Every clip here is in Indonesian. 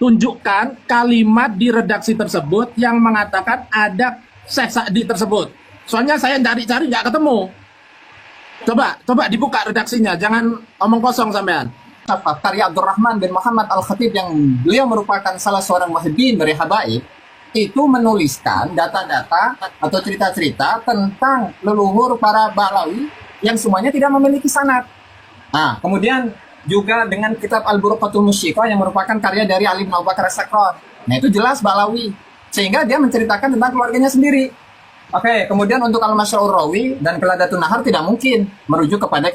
tunjukkan kalimat di redaksi tersebut yang mengatakan ada Syekh Sa'di tersebut. Soalnya saya cari-cari nggak ketemu. Coba dibuka redaksinya, jangan omong kosong sampean. Karya Abdurrahman bin Muhammad Al-Khatib yang beliau merupakan salah seorang muhibbin dari habaib, itu menuliskan data-data atau cerita-cerita tentang leluhur para Ba'lawi yang semuanya tidak memiliki sanad. Nah, kemudian juga dengan kitab Al-Burqatul Musyiqah yang merupakan karya dari Ali bin Abu Bakar As-Sakran. Nah, itu jelas Ba'lawi. Sehingga dia menceritakan tentang keluarganya sendiri. Oke, kemudian untuk Al-Masyra'ur Rawi dan Qiladatun Nahar tidak mungkin merujuk kepada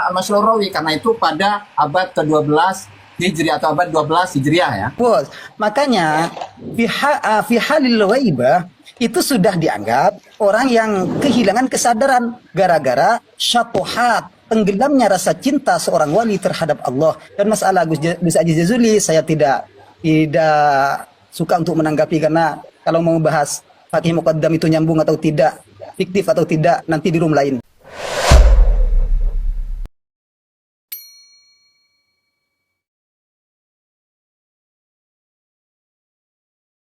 Al-Masyra'ur Rawi karena itu pada abad ke-12 Hijri atau abad 12 Hijriah ya. Bos, makanya fi halil ghaibah itu sudah dianggap orang yang kehilangan kesadaran gara-gara syatuhat, tenggelamnya rasa cinta seorang wali terhadap Allah. Dan masalah Gus Aziz Jazuli saya tidak suka untuk menanggapi karena kalau mau bahas Fatih Muqaddam itu nyambung atau tidak, fiktif atau tidak, nanti di room lain.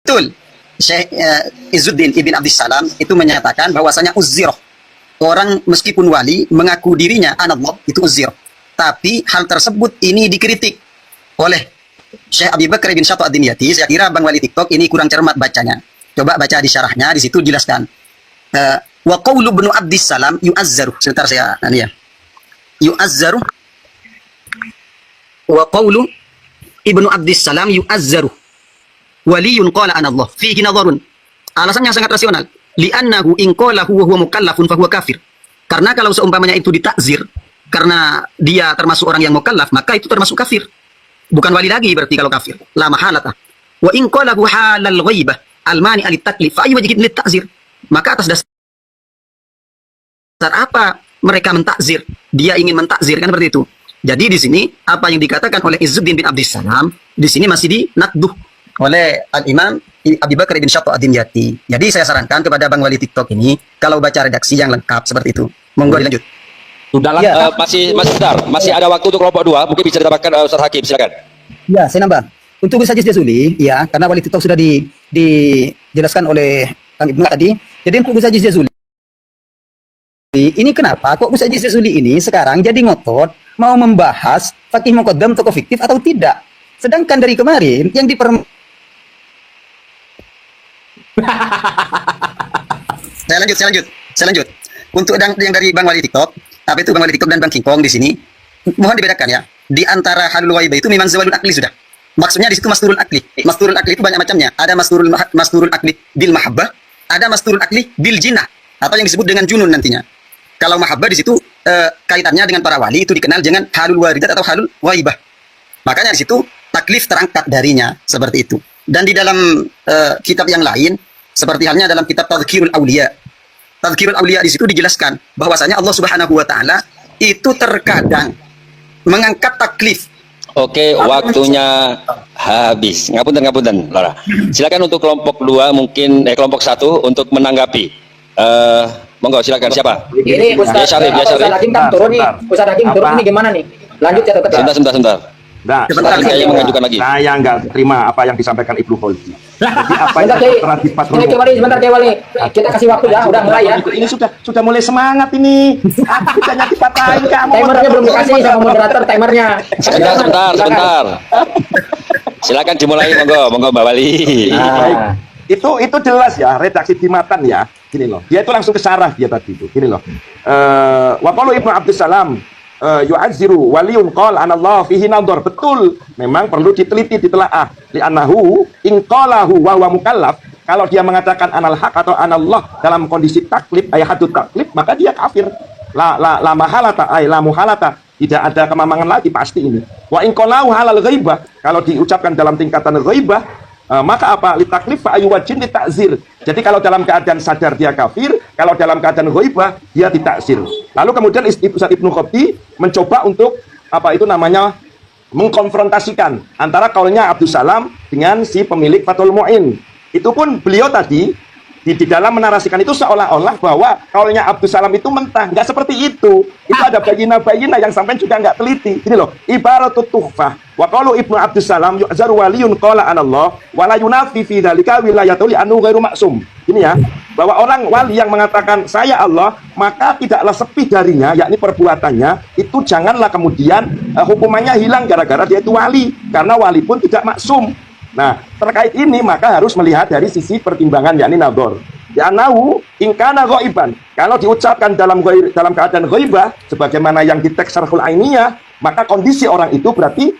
Betul, Syekh Izzuddin Ibn Abdissalam itu menyatakan bahwasanya uzziroh, orang meskipun wali mengaku dirinya anallah itu uzziroh, tapi hal tersebut ini dikritik oleh Syekh Abi Bakar bin Syatto Ad-Dimyati. Saya kira Bang Wali TikTok ini kurang cermat bacanya. Coba baca di syarahnya, di situ jelaskan. Wa qawlu ibnu Abdissalam yu'azzaru. Sebentar saya ya. Yu'azzaru. Wa qawlu ibnu Abdissalam yu'azzaru. Waliyun qala anallah fihi nadharun. Alasannya sangat rasional. Li'annahu in qala huwa mukallafun fa huwa kafir. Karena kalau seumpamanya itu ditakzir karena dia termasuk orang yang mukallaf, maka itu termasuk kafir. Bukan wali lagi berarti kalau kafir. La mahalata. Wa in qala hu halal ghaibah al-mani al-taklif fa ayu wajib lit-ta'zir. Maka atas dasar apa mereka mentakzir? Dia ingin mentakzir kan seperti itu. Jadi di sini apa yang dikatakan oleh Izzuddin bin Abdissalam di sini masih dinakduh oleh Al-Imam Abi Bakar bin Syatto Ad-Dimyati. Jadi saya sarankan kepada Bang Wali TikTok ini kalau baca redaksi yang lengkap seperti itu. Monggo dilanjut. Sudah Ya. masih sebentar, masih ada waktu untuk kelompok 2, mungkin bisa ditambahkan Ustaz Hakim, silakan. Ya, saya nambah. Untuk Gus Aziz Jazuli, ya, karena Wali TikTok sudah dijelaskan oleh Kang Ibnu tadi. Jadi untuk Gus Aziz Jazuli, ini kenapa kok Gus Aziz Jazuli ini sekarang jadi ngotot mau membahas Fakih Muqaddam tokoh fiktif atau tidak? Sedangkan dari kemarin yang Saya lanjut. Untuk yang dari Bang Wali TikTok, apa itu Bang Wali TikTok dan Bang King Kong di sini, mohon dibedakan ya. Di antara halul ghaibah itu memang zawalul akli sudah. Maksudnya di situ masturul akli. Masturul akli itu banyak macamnya. Ada masturul akli bil mahabbah, ada masturul akli bil jinnah atau yang disebut dengan junun nantinya. Kalau mahabbah di situ kaitannya dengan para wali itu dikenal dengan halul waridat atau halul ghaibah. Makanya di situ taklif terangkat darinya seperti itu. Dan di dalam kitab yang lain seperti halnya dalam kitab Tadhkirul Auliya. Tadhkirul Auliya di situ dijelaskan bahwasanya Allah Subhanahu wa taala itu terkadang mengangkat taklif. Oke, waktunya habis. Ngapunten, Laura. Silakan untuk kelompok 2 mungkin kelompok 1 untuk menanggapi. Monggo silakan siapa? Ini Ustaz Hakim kan turun nih. Ustaz Hakim turun ini gimana nih? Lanjut ya tetap ya. Sebentar. Nah, Saya mengajukan lagi. Saya nggak terima apa yang disampaikan Ibnu Khaldi. Jadi apa yang pernah dipatroli? Sebentar Wali. Kita kasih waktu ya, udah mulai ya. Ini sudah mulai semangat ini. Aku jangan dipatahin kamu. Timernya belum dikasih sama moderator timernya. Sebentar. Silakan dimulai, monggo Mbak Wali. Baik. Itu jelas ya, redaksi di matan ya. Gini loh. Dia itu langsung ke sarah dia tadi itu. Gini loh. Wa qalu Ibnu Abdissalam yu'azziru waliyun qala anallahu fihi nadhar. Betul, memang perlu diteliti, ditelaah. Li'annahu in qalahu wa huwa mukallaf, kalau dia mengatakan anal haq atau anallah dalam kondisi taklif, ayatut taklif, maka dia kafir. La mahalata ay la muhalata, tidak ada kemamangan lagi pasti ini. Wa in qalahu halal ghaibah, kalau diucapkan dalam tingkatan ghaibah, maka apa? Litaklif fa ayu wajin litakzir. Jadi kalau dalam keadaan sadar dia kafir, kalau dalam keadaan ghaibah dia ditakzir. Lalu kemudian Ustaz Ibnu Khaldi mencoba untuk apa itu namanya mengkonfrontasikan antara kaulnya Abdussalam dengan si pemilik Fathul Mu'in. Itu pun beliau tadi di dalam menarasikan itu seolah-olah bahwa kaulnya Abdussalam itu mentah. Nggak seperti itu. Itu ada bayina-bayina yang sampai juga nggak teliti. Ini loh, ibaratut tuhfah. Wa qalu Ibnu Abdussalam yu'zaru waliyun qala anallah wa la yunafi fi dzalika wilayatul anu ghairu maksum. Ini ya, bahwa orang wali yang mengatakan saya Allah, maka tidaklah sepi darinya, yakni perbuatannya, itu janganlah kemudian hukumannya hilang gara-gara dia itu wali, karena wali pun tidak maksum. Nah, terkait ini maka harus melihat dari sisi pertimbangan, yakni nadhar. Ya nahu ingkana ghaiban. Kalau diucapkan dalam keadaan ghaibah sebagaimana yang di teks Syarhul Ainiyah, maka kondisi orang itu berarti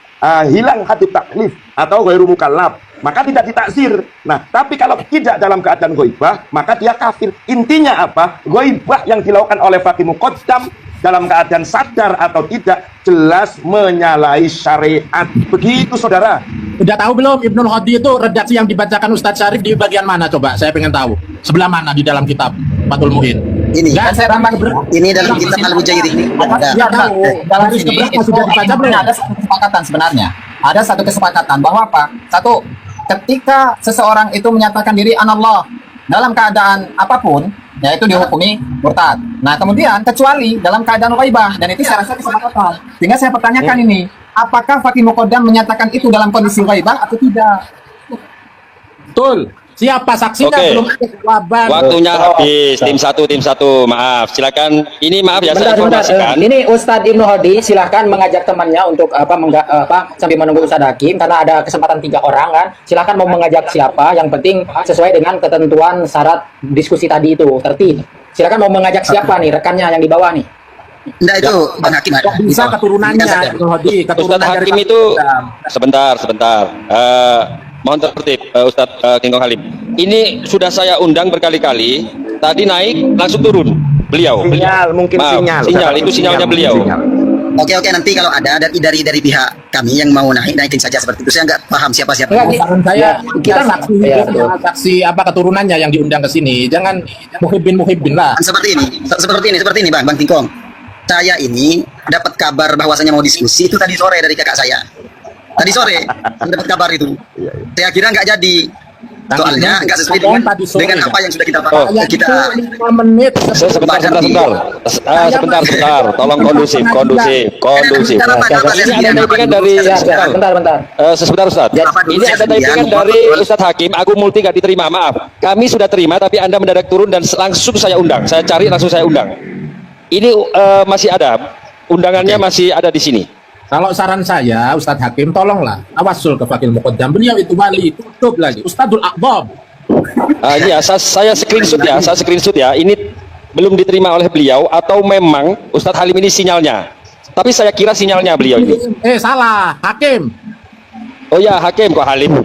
hilang hadut taklif atau ghairu mukallaf, maka tidak ditaksir. Nah, tapi kalau tidak dalam keadaan ghaibah, maka dia kafir. Intinya apa? Ghaibah yang dilakukan oleh faqih muqaddam dalam keadaan sadar atau tidak jelas menyalahi syariat. Begitu saudara. Udah tahu belum Ibnul Hadi itu redaksi yang dibacakan Ustadz Syarif di bagian mana coba? Saya pengen tahu. Sebelah mana di dalam kitab Fathul Muin? Ini. Nggak, saya tambah Ini dalam kitab Al-Mujairi. Ya tahu. Dalam Di sini kitab sudah dibaca belum? ada satu kesepakatan sebenarnya. Ada satu kesepakatan bahwa apa? Satu, ketika seseorang itu menyatakan diri anallah dalam keadaan apapun, yaitu dihukumi murtad. Nah, kemudian kecuali dalam keadaan ghaibah, dan itu saya rasa kesepakatan. Sehingga saya pertanyakan ini, apakah faqih muqaddam menyatakan itu dalam kondisi ghaibah atau tidak? Betul. Siapa saksinya? Oke. Belum ada jawaban. Waktunya habis. Tim satu. Maaf. Silakan. Ini maaf ya, saya informasikan. Ini Ustadz Ibnu Hadi silahkan mengajak temannya untuk sambil menunggu Ustadz Hakim karena ada kesempatan 3 orang kan. Silahkan mau mengajak siapa, yang penting sesuai dengan ketentuan syarat diskusi tadi itu tertib. Silahkan mau mengajak siapa nih rekannya yang di bawah nih. Enggak itu Bang Hakim ada. Kok bisa keturunannya Ibnul Hadi? Keturunan Ustadz dari Hakim Faqih itu Muqaddam. sebentar. Mohon tertib, Ustadz King Kong Halim. Ini sudah saya undang berkali-kali. Tadi naik langsung turun. Beliau. Sinyal, mungkin Maaf, sinyal. itu sinyalnya beliau. Oke, nanti kalau ada dari pihak kami yang mau naikin saja seperti itu. Saya nggak paham siapa-siapa. Enggak, Saran saya ya, kita saksi, ya, betul. saksi apa keturunannya yang diundang ke sini. Jangan muhibbin lah. Seperti ini Bang King Kong. Saya ini dapat kabar bahwasanya mau diskusi itu tadi sore dari kakak saya. Tadi sore saya dapat kabar itu. Saya kira nggak jadi. Soalnya nggak sesuai dengan apa yang sudah kita kita 5 menit. Sebentar. Tolong kondusif. Ini Ini ada typingan dari Bentar. sebentar Ustaz. Ini ada typingan dari Ustadz Hakim. Aku multi nggak diterima. Maaf. Kami sudah terima, tapi Anda mendadak turun dan langsung saya undang. Saya cari langsung saya undang. Ini masih ada. Undangannya masih ada di sini. Kalau saran saya, Ustadz Hakim, tolonglah tawasul ke Faqih Muqaddam. Beliau itu wali, tutup lagi. Ustadzul Aqbab. Ini ya, saya screenshot ya. Ini belum diterima oleh beliau atau memang Ustadz Halim ini sinyalnya. Tapi saya kira sinyalnya beliau ini. Salah, Hakim. Oh ya, Hakim kok Halim.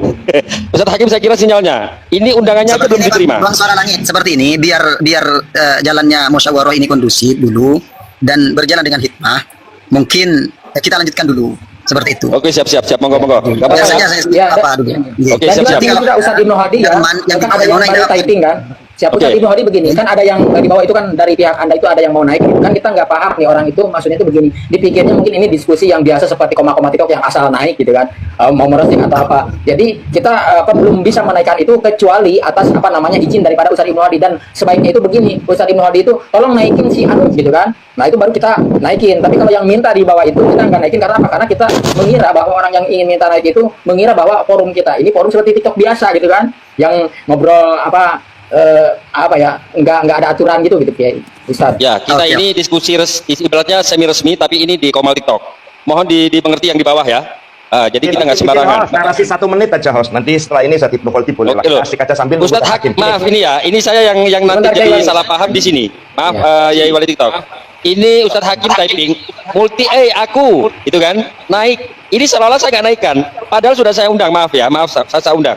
Ustadz Hakim saya kira sinyalnya. Ini undangannya itu belum diterima. Bang Suara Langit seperti ini biar jalannya musyawarah ini kondusif dulu dan berjalan dengan hikmah. Mungkin kita lanjutkan dulu seperti itu. Oke, siap. Monggo. Nggak apa-apa, Biasanya ya? saya apa dulu. Oke, Dan siap. juga juga Ustadz Ibnu Hadi kan, yang kan ada yang baru typing kan. Siapa Ustadz Ibnu Hadi begini, kan ada yang di bawah itu kan dari pihak Anda itu ada yang mau naik, kan kita nggak paham nih orang itu maksudnya itu begini. Dipikirnya mungkin ini diskusi yang biasa seperti koma-koma TikTok yang asal naik gitu kan, mau merosting atau apa. Jadi kita belum bisa menaikkan itu kecuali atas izin daripada Ustadz Ibnu Hadi, dan sebaiknya itu begini, Ustadz Ibnu Hadi itu tolong naikin si anu gitu kan. Nah itu baru kita naikin. Tapi kalau yang minta di bawah itu kita nggak naikin karena apa? Karena kita mengira bahwa orang yang ingin minta naik itu mengira bahwa forum kita ini forum seperti TikTok biasa gitu kan, yang ngobrol nggak ada aturan gitu Kiai Ustaz. Ya, kita ini diskusi ibaratnya semi resmi, tapi ini di Komal TikTok. Mohon dimengerti yang di bawah ya. Jadi kita nggak sembarangan. Narasi 1 menit aja host. Nanti setelah ini saya Holti boleh Oke, loh. asik aja sambil Ustadz Hakim, maaf ini ya. Ini saya yang nanti Bentar, jadi Kiai. salah paham di sini. Maaf Yai Wali TikTok. Ini Ustadz Hakim typing multi aku itu kan naik. Ini seolah-olah saya nggak naikkan. Padahal sudah saya undang. Maaf saya undang.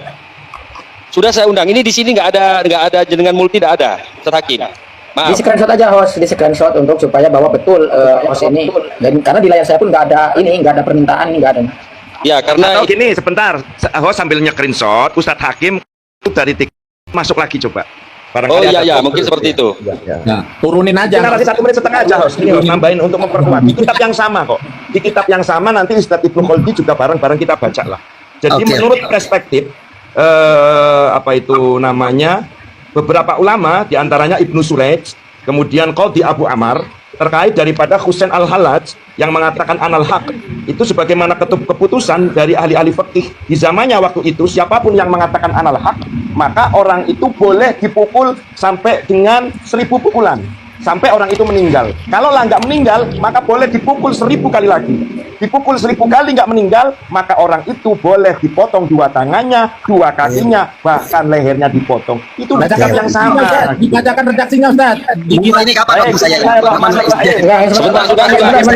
Sudah saya undang. Ini di sini nggak ada jenengan multi, tidak ada Ustadz Hakim. Di Maaf. screenshot aja host, di screenshot untuk supaya bahwa betul host ini. Dan karena di layar saya pun nggak ada permintaan, ini nggak ada. Ya, karena Atau gini sebentar, host sambil screenshot Ustadz Hakim dari TikTok masuk lagi coba. Oh iya, mungkin seperti itu. Nah, turunin aja. Narasi 1 menit setengah aja host. Ini host nambahin untuk memperkuat. Di kitab yang sama kok. Di kitab yang sama nanti Ustadz Ibnu Khaldi juga bareng-bareng kita baca lah. Jadi Oke. menurut perspektif beberapa ulama diantaranya Ibnu Suraij, kemudian Qadhi Abu Amar, terkait daripada Husain Al-Hallaj yang mengatakan anal haq, itu sebagaimana keputusan dari ahli-ahli fikih di zamannya waktu itu, siapapun yang mengatakan anal haq, maka orang itu boleh dipukul sampai dengan 1000 pukulan sampai orang itu meninggal. Kalau lah nggak meninggal, maka boleh dipukul 1000 kali lagi. Dipukul 1000 kali nggak meninggal, maka orang itu boleh dipotong 2 tangannya, 2 kakinya, bahkan lehernya dipotong. Itu sikap yang sama. Dibacakan redaksinya Ustaz. Ini kapan waktu saya?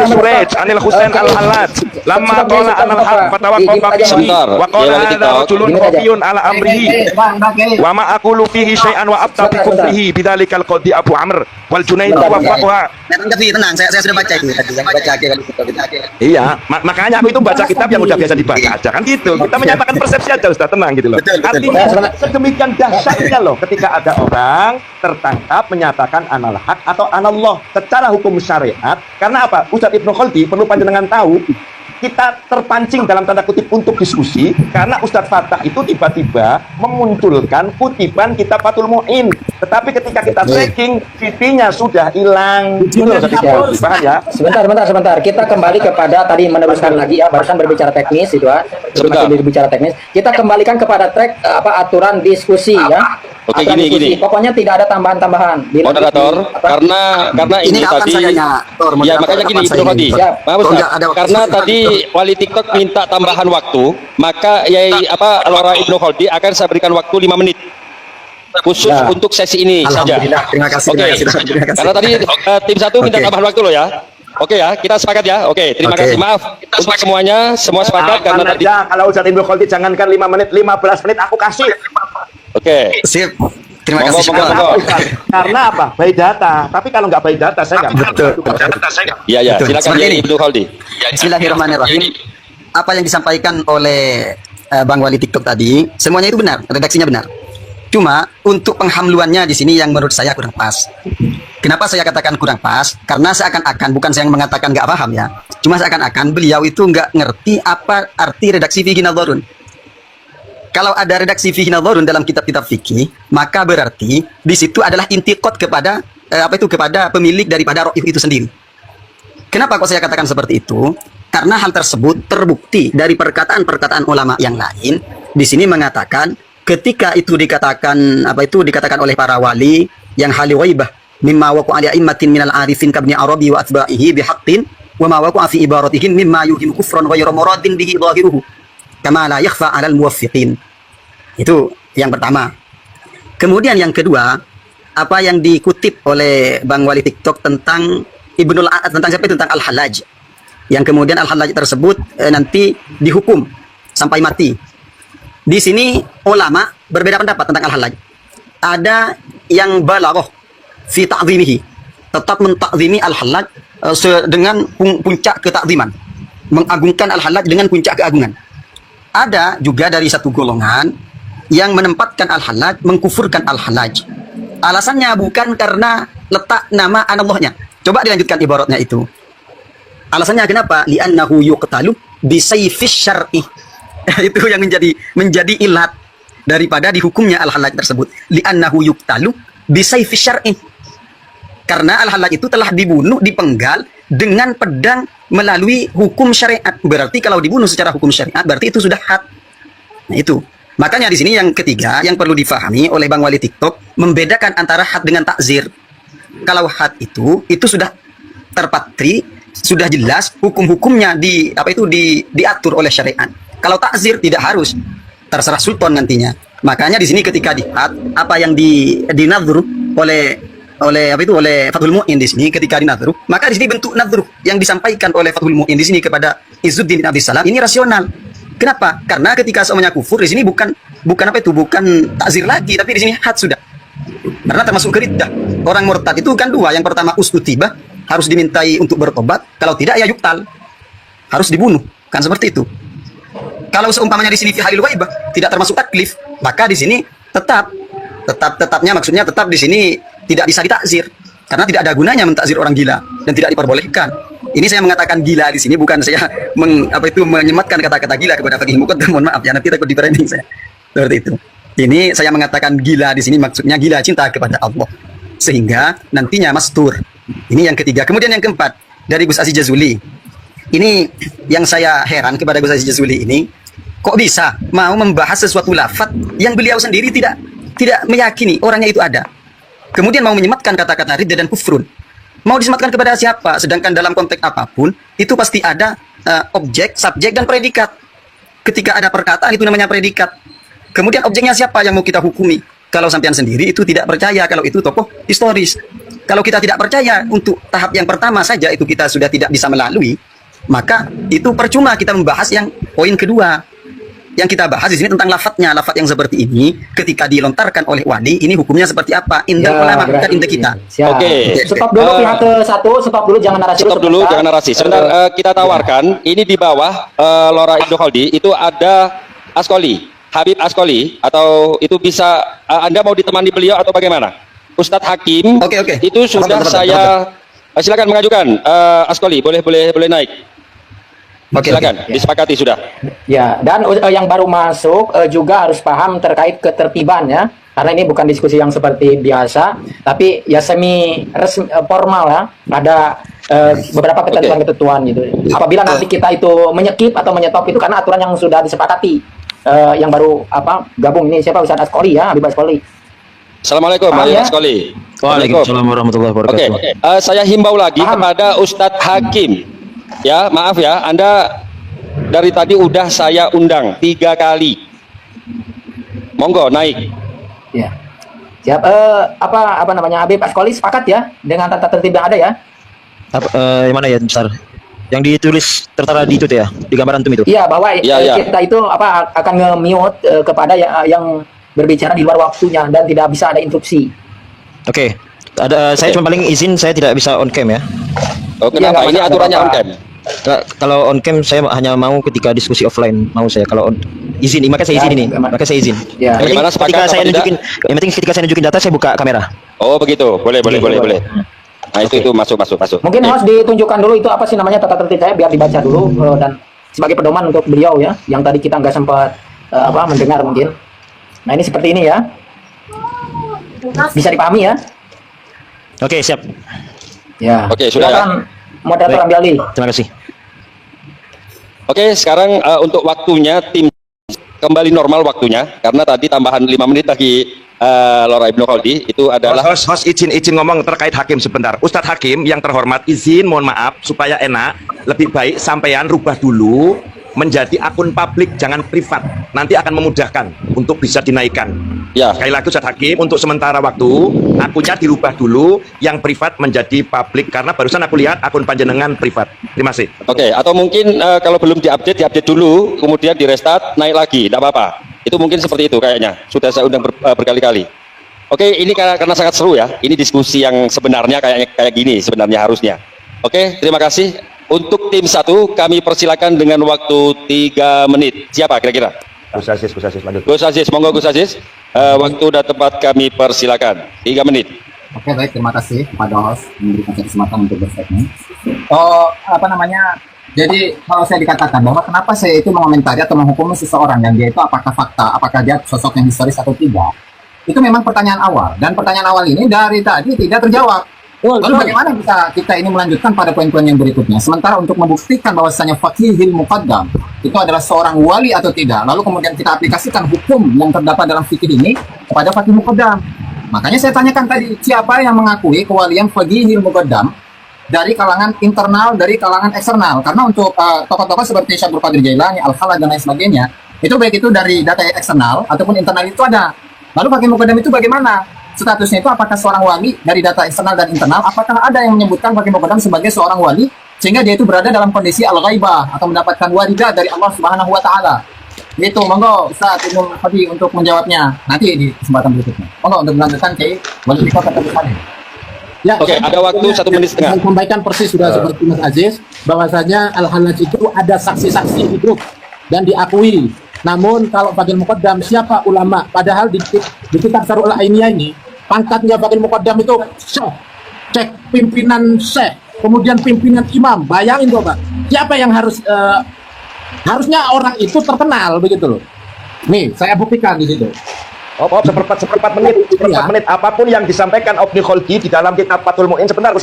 Suraj Anil Husain Al-Hallaj lama qala anal haq fatawaqqa fihi Sebentar, wa qala ya, hadza TikTok. rajulun qawiyun ala amrihi Bang, wa ma aqulu fihi syai'an wa abta bi kufrihi bidzalikal qadi Abu Amr wal Junaid wafaqaha. Tenang, saya sudah baca itu tadi, yang baca Iya, makanya aku itu baca kitab yang udah biasa dibaca aja kan gitu. Kita menyatakan persepsi aja Ustaz, tenang gitu loh. Betul. Artinya sedemikian dahsyatnya loh ketika ada orang tertangkap menyatakan anal haq atau anallah secara hukum syariat. Karena apa? Ustaz Ibnu Khaldi perlu panjenengan tahu, kita terpancing dalam tanda kutip untuk diskusi karena Ustadz Fattah itu tiba-tiba memunculkan kutipan kitab Fathul Mu'in, tetapi ketika kita tracking VP-nya sudah hilang. Itu loh Ustadz Iqbal. Paham ya? Sebentar. Kita kembali kepada tadi meneruskan lagi ya, barusan berbicara teknis itu ya. Sebentar. Masih berbicara teknis. Kita kembalikan kepada track aturan diskusi ya. Oke, Aturan gini. diskusi. Pokoknya tidak ada tambahan-tambahan. Moderator, karena Ini ini kapan tadi sayanya, Tor? ya Moderator, makanya kapan gini Ibnu sayanya? Khadi. Siap. Maaf Ustaz, Enggak ada waktu. karena tadi wali TikTok minta tambahan waktu, maka Lora Ibnu Khadi akan saya berikan waktu 5 menit khusus Ya. untuk sesi ini saja. Alhamdulillah, terima kasih. Oke. Terima kasih. Karena tadi tim 1 minta Oke. tambahan waktu loh ya. Oke ya, kita sepakat ya. Oke, terima Oke. kasih. Maaf untuk semuanya, semua sepakat karena Aman tadi. aja kalau Ustadz Ibnu Khaldi jangankan 5 menit, 15 menit aku kasih. Oke. Sip. Terima Monggo, kasih. monggo, Karena monggo. apa, Ustaz? Karena apa? By data. Tapi kalau nggak by data saya nggak Betul. Iya ya, Betul. silakan Seperti ya ini. Ibnu Khaldi. Bismillahirrahmanirrahim. Apa yang disampaikan oleh Bang Wali TikTok tadi, semuanya itu benar, redaksinya benar. Cuma untuk penghamluannya di sini yang menurut saya kurang pas. Kenapa saya katakan kurang pas? Karena seakan-akan, bukan saya yang mengatakan nggak paham ya, cuma seakan-akan beliau itu nggak ngerti apa arti redaksi fiqih nadharun. Kalau ada redaksi fiqih nadharun dalam kitab-kitab fikih, maka berarti di situ adalah intikot kepada kepada pemilik daripada ro'if itu sendiri. Kenapa kok saya katakan seperti itu? Karena hal tersebut terbukti dari perkataan-perkataan ulama yang lain. Di sini mengatakan ketika itu dikatakan dikatakan oleh para wali yang hali waibah mimma waqa'a li a'immatin minal arifin kabni arabi wa atba'ihi bihaqqin wa ma waqa'a fi ibaratihim mimma yuhimu kufran ghayra muradin bihi zahiruhu kama la yakhfa 'alal muwaffiqin. Itu yang pertama. Kemudian yang kedua, apa yang dikutip oleh Bang Wali TikTok tentang tentang Al-Hallaj, yang kemudian Al-Hallaj tersebut nanti dihukum sampai mati. Di sini ulama berbeda pendapat tentang Al-Hallaj. Ada yang balaghah fi ta'zimihi, tetap mentakzimi Al-Hallaj dengan puncak ketakziman, mengagungkan Al-Hallaj dengan puncak keagungan. Ada juga dari satu golongan yang menempatkan Al-Hallaj, mengkufurkan Al-Hallaj. Alasannya bukan karena letak nama Allahnya. Coba dilanjutkan ibaratnya itu. Alasannya kenapa? Li'annahu yuqtalu bisayfis syar'i. Itu yang menjadi ilat daripada dihukumnya Al-Hallaj tersebut. Li'annahu yuqtalu bisayfis syar'i. Karena Al-Hallaj itu telah dibunuh, dipenggal dengan pedang melalui hukum syariat. Berarti kalau dibunuh secara hukum syariat, berarti itu sudah had. Nah itu. Makanya di sini yang ketiga yang perlu difahami oleh Bang Wali TikTok, membedakan antara had dengan takzir. Kalau had itu sudah terpatri, sudah jelas hukum-hukumnya diatur oleh syariat. Kalau takzir tidak harus, terserah sultan nantinya. Makanya di sini ketika di had, apa yang dinadhur oleh Fathul Mu'in di sini ketika dinadhur, maka di sini bentuk nadhur yang disampaikan oleh Fathul Mu'in di sini kepada Izzuddin bin Abdissalam ini rasional. Kenapa? Karena ketika semuanya kufur di sini bukan takzir lagi, tapi di sini had sudah. Karena termasuk keriddah. Orang murtad itu kan dua. Yang pertama usutibah, harus dimintai untuk bertobat. Kalau tidak ya yuktal, harus dibunuh. Kan seperti itu. Kalau seumpamanya di sini fi halil waibah tidak termasuk taklif, maka di sini tetapnya maksudnya tetap di sini tidak bisa ditakzir. Karena tidak ada gunanya mentakzir orang gila dan tidak diperbolehkan. Ini saya mengatakan gila di sini bukan saya menyematkan kata-kata gila kepada Faqih Muqaddam, mohon maaf ya, nanti takut di-branding saya. Seperti itu. Ini saya mengatakan gila di sini maksudnya gila cinta kepada Allah. Sehingga nantinya mastur Ini yang ketiga. Kemudian yang keempat, dari Gus Aziz Jazuli. Ini yang saya heran kepada Gus Aziz Jazuli ini, kok bisa mau membahas sesuatu lafaz yang beliau sendiri tidak meyakini orangnya itu ada. Kemudian mau menyematkan kata-kata ridda dan kufrun. Mau disematkan kepada siapa? Sedangkan dalam konteks apapun, itu pasti ada objek, subjek, dan predikat. Ketika ada perkataan, itu namanya predikat. Kemudian objeknya siapa yang mau kita hukumi? Kalau sampean sendiri itu tidak percaya kalau itu tokoh historis. Kalau kita tidak percaya untuk tahap yang pertama saja itu kita sudah tidak bisa melalui, maka itu percuma kita membahas yang poin kedua. Yang kita bahas di sini tentang lafadznya, lafadz yang seperti ini ketika dilontarkan oleh wali, ini hukumnya seperti apa? Indal ulama, bukan indah kita. Siap. Oke. Stop dulu pihak ke satu, stop dulu jangan narasi. Stop dulu, jangan narasi. Sebentar, kita tawarkan. Ini di bawah Lora Ibnu Khaldi itu ada Askoli, Habib Askoli, atau itu bisa Anda mau ditemani beliau atau bagaimana? Ustadz Hakim, Oke. itu sudah saya silakan mengajukan. Askoli, boleh naik. Oke, Silakan, disepakati sudah. Ya, dan yang baru masuk juga harus paham terkait ketertiban ya. Karena ini bukan diskusi yang seperti biasa, tapi ya semi resmi, formal ya. Ada beberapa ketentuan-ketentuan gitu. Apabila nanti kita itu menyekip atau menyetop itu karena aturan yang sudah disepakati. Yang baru gabung ini siapa? Ustadz Askoli ya, Habib Askoli. Assalamualaikum, Paham ya? Askoli. Waalaikumsalam warahmatullahi wabarakatuh. Oke, saya himbau lagi Paham. kepada Ustadz Hakim. Ya, maaf ya, Anda dari tadi udah saya undang 3 kali. Monggo naik. Ya. Siap. Apa namanya? Habib Askoli sepakat ya dengan tata tertib yang ada ya? Yang mana ya, besar? Yang ditulis tertera di itu tuh ya, di gambar antum itu. Iya, bahwa Ya. kita itu akan nge-mute kepada yang berbicara di luar waktunya dan tidak bisa ada interupsi. Oke. Saya cuma paling izin saya tidak bisa on cam ya. Oh, kenapa? nggak Ini apa-apa, aturannya nggak on cam. Kalau on cam saya hanya mau ketika diskusi offline mau saya. Kalau izin, makanya saya izin ini. Makanya saya izin. Ya. Yang penting Bagaimana, sepakat ketika apa saya tidak? nunjukin, yang penting ketika saya nunjukin data saya buka kamera. Oh, begitu. Boleh. Boleh. Nah, itu masuk. Mungkin harus ditunjukkan dulu itu apa sih namanya tata tertib saya biar dibaca dulu dan sebagai pedoman untuk beliau ya, yang tadi kita nggak sempat mendengar mungkin. Nah ini seperti ini ya, bisa dipahami ya. Oke, siap. Ya. Oke, sudah ya. Silakan, moderator ambil alih. Terima kasih. Oke, sekarang untuk waktunya tim kembali normal waktunya karena tadi tambahan 5 menit lagi Lora Ibnu Khaldi itu adalah Host izin ngomong terkait Hakim sebentar. Ustadz Hakim yang terhormat, izin mohon maaf supaya enak, lebih baik sampean rubah dulu menjadi akun publik, jangan privat. Nanti akan memudahkan untuk bisa dinaikkan. ya. Sekali lagi Ustadz Hakim, untuk sementara waktu akunnya dirubah dulu, yang privat menjadi publik karena barusan aku lihat akun panjenengan privat. Terima kasih. Oke, atau mungkin kalau belum diupdate dulu, kemudian di restart naik lagi, tidak apa-apa. Itu mungkin seperti itu kayaknya. Sudah saya undang berkali-kali. Oke, ini karena sangat seru ya. Ini diskusi yang sebenarnya kayak gini sebenarnya harusnya. Oke, terima kasih. Untuk tim 1 kami persilakan dengan waktu 3 menit. Siapa kira-kira? Gus Aziz, lanjut. Gus Aziz, monggo Gus Aziz. Waktu udah tepat kami persilakan. 3 menit. Oke, baik, terima kasih kepada host memberikan saya kesempatan untuk berstatement. Jadi kalau saya dikatakan bahwa kenapa saya itu mengomentari atau menghukumi seseorang yang dia itu apakah fakta, apakah dia sosok yang historis atau tidak, itu memang pertanyaan awal. Dan pertanyaan awal ini dari tadi tidak terjawab. Lalu bagaimana bisa kita ini melanjutkan pada poin-poin yang berikutnya? Sementara untuk membuktikan bahwasanya Faqihil Muqaddam itu adalah seorang wali atau tidak, lalu kemudian kita aplikasikan hukum yang terdapat dalam fikih ini kepada Faqih Muqaddam. Makanya saya tanyakan tadi, siapa yang mengakui kewalian Faqihil Muqaddam dari kalangan internal, dari kalangan eksternal? Karena untuk tokoh-tokoh seperti Syekh Abdul Qadir Jailani, Al-Khalad dan lain sebagainya, itu baik itu dari data eksternal ataupun internal itu ada. Lalu Faqih Muqaddam itu bagaimana? Statusnya itu apakah seorang wali dari data eksternal dan internal? Apakah ada yang menyebutkan Faqih Muqaddam sebagai seorang wali sehingga dia itu berada dalam kondisi al-ghaibah atau mendapatkan waridah dari Allah Subhanahu wa taala? Gitu, monggo Ustaz Ibnu Khaldi untuk menjawabnya nanti di kesempatan berikutnya. Monggo untuk melanjutkan ke wali kita kata Ustaz. Ya, Oke, ada waktu 1 menit setengah. Saya sampaikan persis sudah seperti Mas Aziz, bahwasanya Al-Hallaj itu ada saksi-saksi hidup dan diakui. Namun kalau Faqih Muqaddam siapa ulama? Padahal di kitab Syarhul Ainiyah ini pangkatnya Faqih Muqaddam itu syekh, cek pimpinan syekh, kemudian pimpinan imam. Bayangin coba, siapa yang harusnya orang itu terkenal begitu loh. Nih, saya buktikan di situ. seperempat menit. Apapun yang disampaikan Ibnu Khaldi di dalam kitab Fathul Mu'in, sebentar,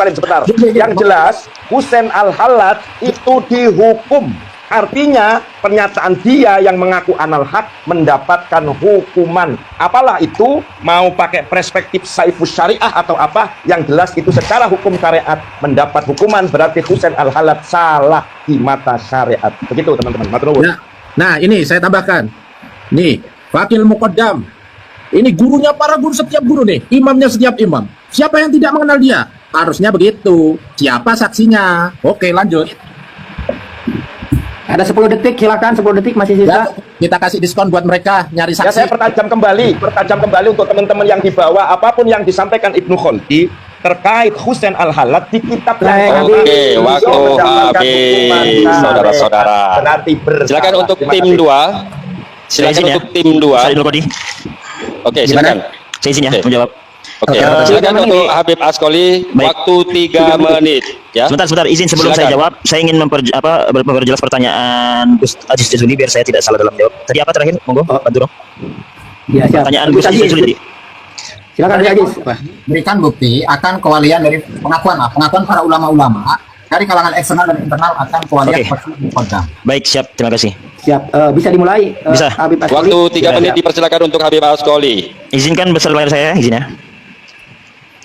Yang jelas, Husain Al-Hallat itu dihukum. Artinya, pernyataan dia yang mengaku anal haq mendapatkan hukuman. Apalah itu, mau pakai perspektif saifus syariah atau apa, yang jelas itu secara hukum syariat mendapat hukuman, berarti Husain Al-Hallat salah di mata syariat. Begitu, teman-teman. Matur nuwun. Nah, ini saya tambahkan. Nih, Fakil Muqaddam. Ini gurunya para guru, setiap guru nih. Imamnya setiap imam. Siapa yang tidak mengenal dia? Harusnya begitu. Siapa saksinya? Oke, lanjut. Ada 10 detik, silakan 10 detik masih Ya, sisa. kita kasih diskon buat mereka nyari Ya, saya saksi. pertajam kembali untuk teman-teman yang di bawah, apapun yang disampaikan Ibnu Khaldi terkait Husain Al-Hallat di kitab yang Oke, waktu habis, saudara-saudara. Berarti bersalah. Silakan untuk Terima tim kasih. 2. Silakan izin ya. untuk tim 2. Saya dulu Kodi. Oke, silakan. Saya izin ya Oke. menjawab. Oke, Oke. silakan Ini- untuk Habib Askoli, Baik. waktu 3 menit ya. Sebentar, izin sebelum Silakan. saya jawab, saya ingin memperjelas pertanyaan Gus Aziz Jazuli biar saya tidak salah dalam jawab. Tadi apa terakhir? Monggo, bantu dong. Ya, siap. Pertanyaan Gus Aziz Jazuli tadi. Silakan Gus Aziz. Berikan bukti akan kewalian dari pengakuan para ulama-ulama dari kalangan eksternal dan internal akan kewalian Oke. Fakil Muqaddam. Baik, siap. Terima kasih. Siap. Bisa dimulai Bisa. Habib Askoli. Waktu 3 Ya, menit ya. dipersilakan untuk Habib Askoli. Izinkan besar layar saya, izin ya.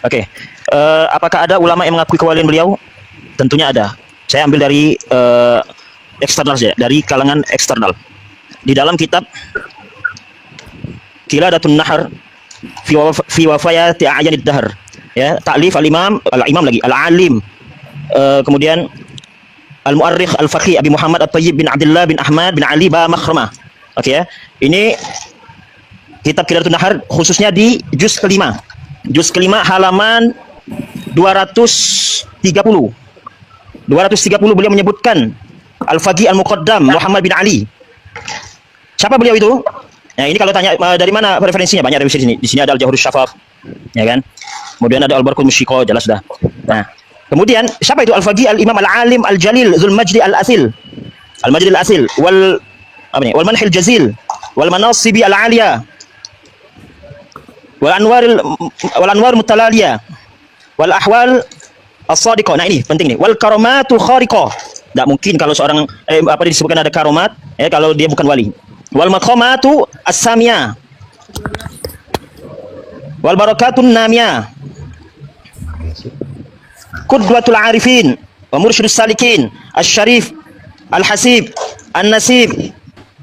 Oke. Apakah ada ulama yang mengakui kewalian beliau? Tentunya ada. Saya ambil dari eksternal saja, dari kalangan eksternal. Di dalam kitab Qiladatun Nahar fi wafayati a'yanid dahr. Ya, ta'lif al-imam lagi, al-alim. Kemudian al-mu'arrikh al-faqih Abi Muhammad At-Tayyib bin Abdullah bin Ahmad bin Ali Ba Makhramah. Oke ya. Ini kitab Qiladatun Nahar khususnya di juz kelima. Juz kelima halaman 230. 230 beliau menyebutkan Al-Faqih Al-Muqaddam Muhammad bin Ali. Siapa beliau itu? Nah, ini kalau tanya dari mana referensinya, banyak referensi di sini. Di sini ada Al-Jawhar Syafaf, ya kan? Kemudian ada Al-Barqul Musyiqah, jelas dah. Nah, kemudian siapa itu Al-Faqih Al-Imam Al-Alim Al-Jalil Dzul Majdi Al-Asil. Al-Majdi Al-Asil wal wal Manhil Jazil wal Manasibi Al-Aliyah wal Anwar Mutalaliya wal Ahwal As-Sadiqah. Nah, ini penting nih. Wal Karamatul Khariqah. Tidak mungkin kalau seorang disebutkan ada karomat kalau dia bukan wali. Wal Maqamatu As-Samiyah wal Barakatun Namiyah Qudwatul Arifin wa Mursyidus Salikin Asy-Syarif Al-Hasib An-Nasib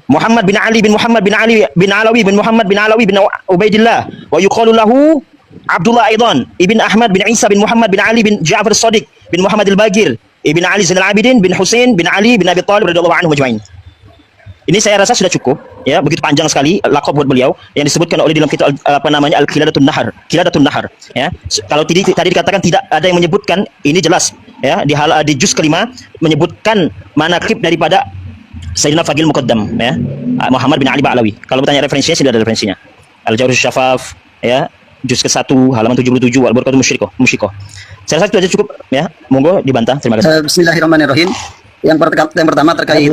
Muhammad bin Ali bin Muhammad bin Ali bin Alawi bin Muhammad bin Alawi bin Ubaidillah wa yuqalu lahu Abdullah Aidan ibn Ahmad bin Isa bin Muhammad bin Ali bin Ja'far As-Sadiq bin Muhammad Al-Bagir ibn Ali Zainal Abidin bin Husain bin Ali bin Abi Thalib radhiyallahu anhu majma'in. Ini saya rasa sudah cukup ya, begitu panjang sekali laqab buat beliau yang disebutkan oleh dalam kitab Al-Qiladatun Nahar. Qiladatun Nahar ya. Kalau tadi dikatakan tidak ada yang menyebutkan, ini jelas ya di juz kelima menyebutkan manaqib daripada Sayyidina Faqih Muqaddam ya, Muhammad bin Ali Ba'lawi. Kalau bertanya referensinya, sudah ada referensinya. Al-Jawhar Syafaf ya, juz ke-1 halaman 77, Al-Barqatul Musyiqah. Saya rasa itu aja cukup ya. Monggo dibantah. Terima kasih. Bismillahirrahmanirrahim. Yang pertama terkait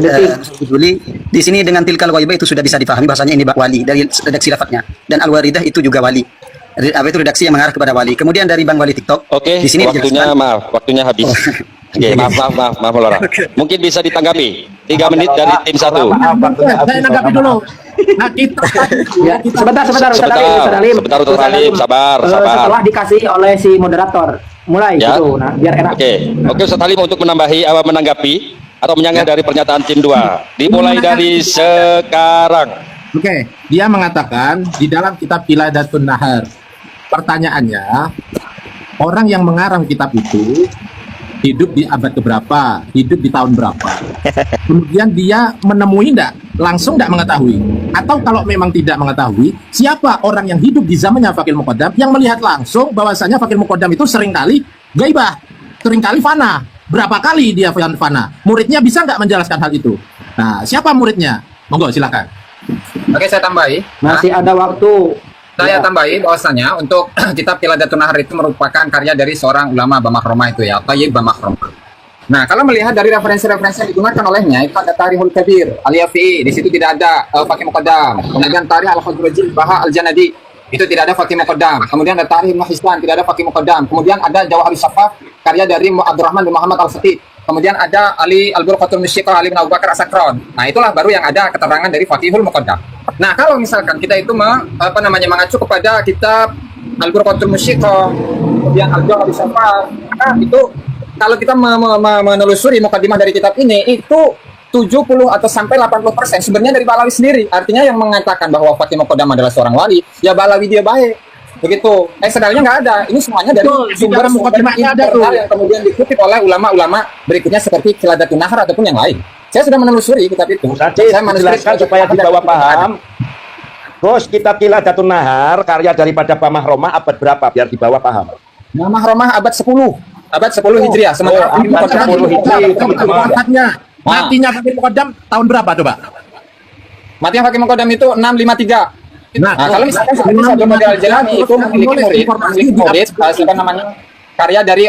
Juli, di sini dengan tilkal waibah itu sudah bisa difahami bahasanya ini wali dari redaksi lafadznya, dan al-waridah itu juga wali. Apa itu redaksi yang mengarah kepada wali. Kemudian dari Bang Wali TikTok. Oke, di sini waktunya dijelaskan- waktunya habis. Oke, maaf Lora. Mungkin bisa ditanggapi 3 menit dari tim 1. Saya nanggapi dulu. Nah, kita Ya, sebentar Ustaz Alim. Sebentar, Ustaz Alim. Sabar. Setelah dikasih oleh si moderator. Mulai Ya. gitu. Nah, biar enak. Oke Ustaz Halim untuk menanggapi atau menyanggah dari pernyataan tim 2. Dimulai dari sekarang. Oke, dia mengatakan di dalam kitab Qiladatun Nahar. Pertanyaannya, orang yang mengarang kitab itu hidup di abad keberapa, hidup di tahun berapa. Kemudian dia menemui langsung tidak mengetahui. Atau kalau memang tidak mengetahui, siapa orang yang hidup di zamannya Faqih Muqaddam yang melihat langsung bahwasanya Faqih Muqaddam itu seringkali gaibah, seringkali fana. Berapa kali dia fana? Muridnya bisa nggak menjelaskan hal itu? Nah, siapa muridnya? Monggo silakan. Oke, saya tambahi. Masih ada waktu. Saya tambahi bahwasanya untuk kitab Qiladatun Nahar itu merupakan karya dari seorang ulama Bamakromah itu ya, Thayyib Bamakromah. Nah, kalau melihat dari referensi-referensi yang digunakan olehnya, itu ada Tarihul Kabir, Al-Yafi'i, di situ tidak ada Faqih Muqaddam. Kemudian Tarikh Al-Khadraji, Baha Al-Janadi, itu tidak ada Fakih Muqaddam. Kemudian ada Tarikh Ibnu Hisban, tidak ada Fakih Muqaddam. Kemudian ada Jawahirus Syafaf karya dari Abdurrahman bin Muhammad Al-Khatib. Kemudian ada Ali Al-Burqatul Musyiqah Ali bin Abu Bakar As-Sakron. Nah, itulah baru yang ada keterangan dari Fakihul Muqaddam. Nah, kalau misalkan kita itu mengacu kepada kitab Al-Burqatul Musyiqah, kemudian Al-Jawahirus Syafaf, nah, itu kalau kita menelusuri mukaddimah dari kitab ini, itu 70 atau sampai 80% sebenarnya dari Balawi sendiri. Artinya yang mengatakan bahwa Fakih Muqaddam adalah seorang wali, ya Balawi dia baik. Begitu. Sebenarnya nggak ada. Ini semuanya dari sumber mukaddimahnya ada tuh, yang kemudian dikutip oleh ulama-ulama berikutnya seperti Khiladatun Nahar ataupun yang lain. Saya sudah menelusuri kitab itu. Saya menjelaskan supaya kita paham. Gus, kitab Khiladatun Nahar karya daripada Pak Mahromah abad berapa biar dibawa paham? Nah, Mahromah abad 10. Abad 10 Hijriah. Sementara abad 10 Hijriah. Matinya Fakih Muqaddam tahun berapa coba? Matinya Fakih Muqaddam itu 653. Nah, kalau misalkan seperti Syabdul Qadir Al-Jilani itu memiliki murid, siapa namanya? Karya dari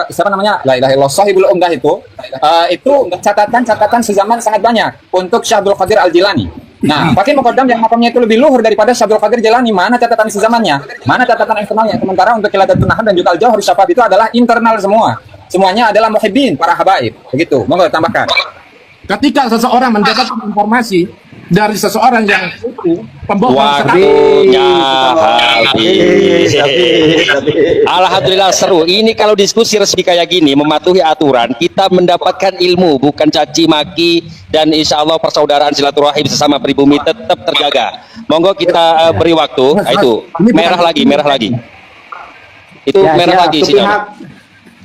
siapa namanya? La ilaha illallah Shahibul Umdah itu catatan-catatan sezaman sangat banyak untuk Syabdul Qadir Al-Jilani. Nah, Fakih Muqaddam yang makamnya itu lebih luhur daripada Syabdul Qadir Jilani, mana catatan sezamannya? Mana catatan eksternalnya? Sementara untuk Khiladatun Nahar dan juga Al-Jawharus Syafaf itu adalah internal semua. Semuanya adalah muhibbin, para habaib. Begitu. Monggo tambahkan. Ketika seseorang mendapatkan informasi dari seseorang yang itu pembohong Waktunya habis. Alhamdulillah seru. Ini kalau diskusi resmi kayak gini mematuhi aturan, kita mendapatkan ilmu, bukan caci maki, dan insya Allah persaudaraan silaturahim sesama pribumi tetap terjaga. Monggo kita beri waktu. Nah, itu merah lagi. Itu Ya, merah siap. lagi Untuk sinyalnya.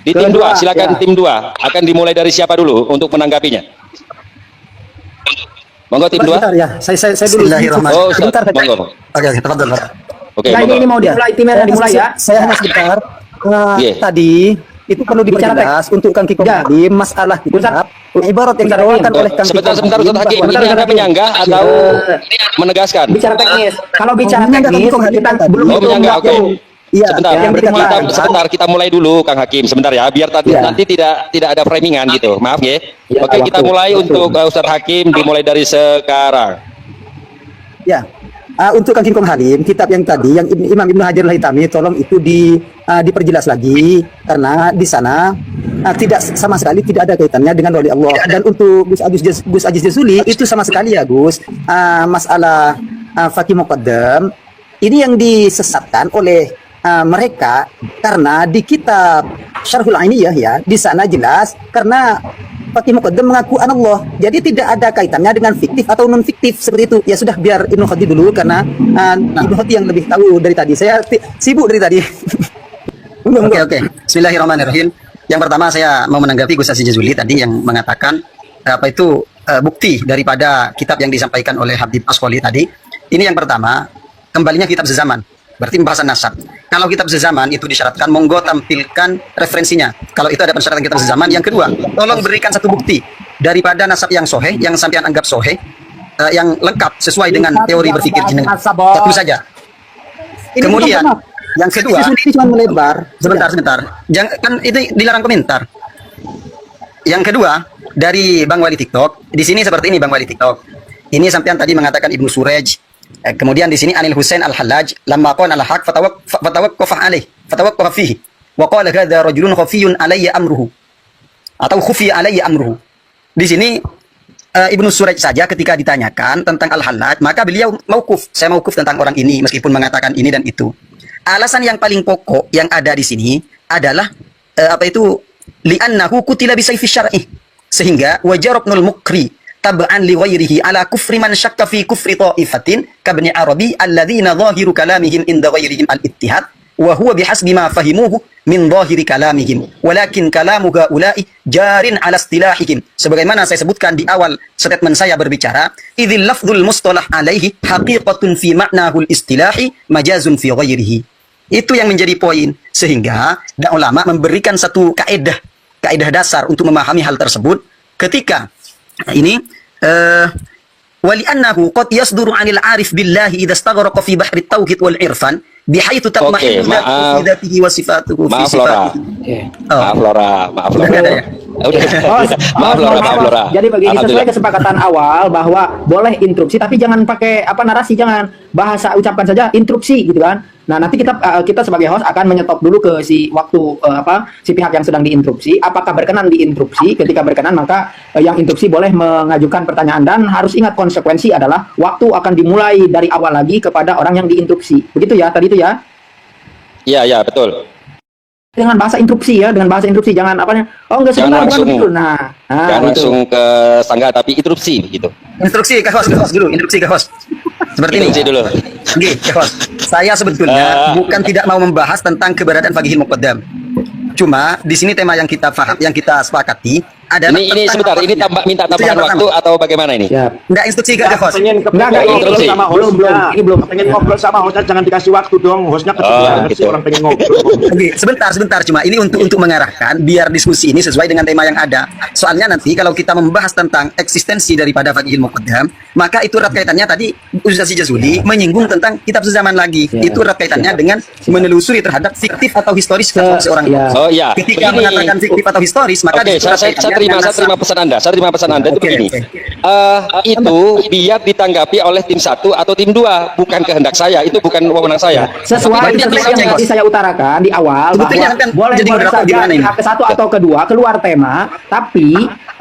Di tim kedua, 2, silakan ya. tim 2. Akan dimulai dari siapa dulu untuk menanggapinya? Monggo tim 2. Sebentar ya, saya dulu. Bismillahirrahmanirrahim. Oh, Ustaz. Sebentar, Monggo. Oke, tafadhol. Oke, Nah, monggo. ini mau dimulai tim merah dimulai ya. Saya hanya sebentar. Iya. Tadi itu perlu diperjelas untuk Kang Kiko Ya. tadi masalah kitab ibarat yang Bentar, dibawakan Hakim. oleh Kang Kiko. Sebentar Ustaz Hakim. bahwa- Ini Anda menyanggah atau menegaskan? Bicara teknis. Kalau bicara Menyanggah teknis, Kang Kiko kita tadi. belum Oh, hitung menyanggah, waktu. oke. Iya, Sebentar, yang berkaitan. sebentar kita mulai dulu Kang Hakim sebentar ya, biar Ya. nanti tidak ada framingan gitu. Maaf ya. Ya, Oke, kita waktu. mulai Betul. untuk Ustadz Hakim dimulai dari sekarang. Ya. Untuk Kang Kingkong Halim, kitab yang tadi yang Imam Ibnu Hajar Al-Haytami, tolong itu diperjelas lagi karena di sana tidak sama sekali tidak ada kaitannya dengan wali Allah. Dan untuk Gus Aziz Jazuli itu sama sekali ya Gus, masalah Fakih Muqaddam ini yang disesatkan oleh mereka karena di kitab Syarhul Ainiyah ya di sana jelas karena Fakih Muqaddam mengaku Allah. Jadi tidak ada kaitannya dengan fiktif atau non fiktif seperti itu. Ya sudah biar Ibnu Khati dulu karena Ibnu Khati yang lebih tahu dari tadi. Saya sibuk dari tadi. Oke. Bismillahirrahmanirrahim. Yang pertama saya mau menanggapi Gus Aziz Jazuli tadi yang mengatakan apa itu bukti daripada kitab yang disampaikan oleh Habib Asqali tadi. Ini yang pertama, kembalinya kitab sezaman. Berarti pembahasan nasab. Kalau kitab sezaman itu disyaratkan, monggo tampilkan referensinya. Kalau itu ada persyaratan kitab sezaman. Yang kedua, tolong berikan satu bukti daripada nasab yang soheh, yang sampean anggap soheh, yang lengkap sesuai dengan teori berpikir jenengan. Satu saja. Kemudian, yang kedua, ini cuma melebar. sebentar. Jangan kan itu dilarang komentar. Yang kedua, dari Bang Wali TikTok, di sini seperti ini Bang Wali TikTok. Ini sampean tadi mengatakan Ibnu Surej. Kemudian di sini Anil Husain Al-Hallaj lamma qala al-haq fatawaqqaf alaih fatawaqqaf fihi wa qala hadha rajulun khafiyun alayya amruhu atau khufiya alayya amruhu. Di sini Ibnu Surej saja ketika ditanyakan tentang Al-Hallaj, maka beliau mauquf. Saya mauquf tentang orang ini meskipun mengatakan ini dan itu. Alasan yang paling pokok yang ada di sini adalah li'annahu qutila bi sayfi syar'i. Sehingga wajar Ibnul Mukri tab'an li ghairihi ala kufri man syakka fi kufri ta'ifatin kabni Arabi alladzina zahiru kalamihim inda ghairihim al-ittihad wa huwa bihasbi ma fahimuhu min zahiri kalamihim walakin kalamu haula'i jarin ala istilahihim. Sebagaimana saya sebutkan di awal statement saya berbicara, idzil lafdzul mustalah alaihi haqiqatun fi ma'nahul istilahi majazun fi ghairihi. Itu yang menjadi poin, sehingga ulama memberikan satu kaidah dasar untuk memahami hal tersebut ketika ini wali'annahu qad yasduru 'anil 'arif billahi idza istaghraqa fi bahri tauhid wal irfan bihaitsu tatma'innu maaf. fi dzatihi wa sifatuhu fi Maaf Lora. sifatihi. Maaf Lora. Udah nggak ada ya? Udah. Maaf Lora, maaf Lora. Jadi begini, sesuai Alhamdulillah. kesepakatan awal bahwa boleh interupsi, tapi jangan pakai narasi, jangan bahasa ucapkan saja interupsi gitu kan. Nah, nanti kita sebagai host akan menyetop dulu ke si si pihak yang sedang diinterupsi, apakah berkenan diinterupsi. Ketika berkenan, maka yang interupsi boleh mengajukan pertanyaan, dan harus ingat konsekuensi adalah waktu akan dimulai dari awal lagi kepada orang yang diinterupsi. Begitu ya, tadi itu ya. Iya, betul. Dengan bahasa interupsi ya, dengan bahasa interupsi, jangan enggak Jangan sebentar, bukan langsung- begitu. Nah, Jangan itu. langsung ke sanggah, tapi interupsi gitu. Instruksi ke host dulu, instruksi ke host. Seperti ini. Interupsi dulu. Oke, ke host. Saya sebetulnya bukan tidak mau membahas tentang keberadaan Faqihil Muqaddam. Cuma di sini tema yang kita paham, yang kita sepakati adalah Ini tentang sebentar, ini minta Itu yang tambahan waktu pertama. atau bagaimana ini? Ya. Enggak instruksi ke host. Pengen Enggak, interupsi. sama belum, hostnya. ini belum. Pengen ngobrol sama hostnya, jangan dikasih waktu dong. Hostnya Oh, ketinggalan gitu. sih, orang pengen ngobrol. Oke, sebentar. Cuma ini untuk mengarahkan biar diskusi ini sesuai dengan tema yang ada. Soalnya nanti kalau kita membahas tentang eksistensi daripada Faqihil Muqaddam, maka itu erat kaitannya tadi Ustaz Jazuli menyinggung tentang kitab sezaman lagi. Ya. Itu erat kaitannya dengan menelusuri terhadap fiktif atau historis seorang. Ya. Oh iya. Ketika Begini. mengatakan fiktif atau historis, maka Oke, di situ erat saya kaitannya terima dengan saya terima nasab. pesan Anda. Saya terima pesan Anda itu Oke, begini. oke. Itu biar ditanggapi oleh tim 1 atau tim 2, bukan kehendak saya, itu bukan wewenang saya. Sesuai Berarti yang yang tadi saya utarakan di awal, Sebetulnya bahwa kan boleh jadi moderator saja gimana ini? pihak ke-1 atau kedua keluar tema, tapi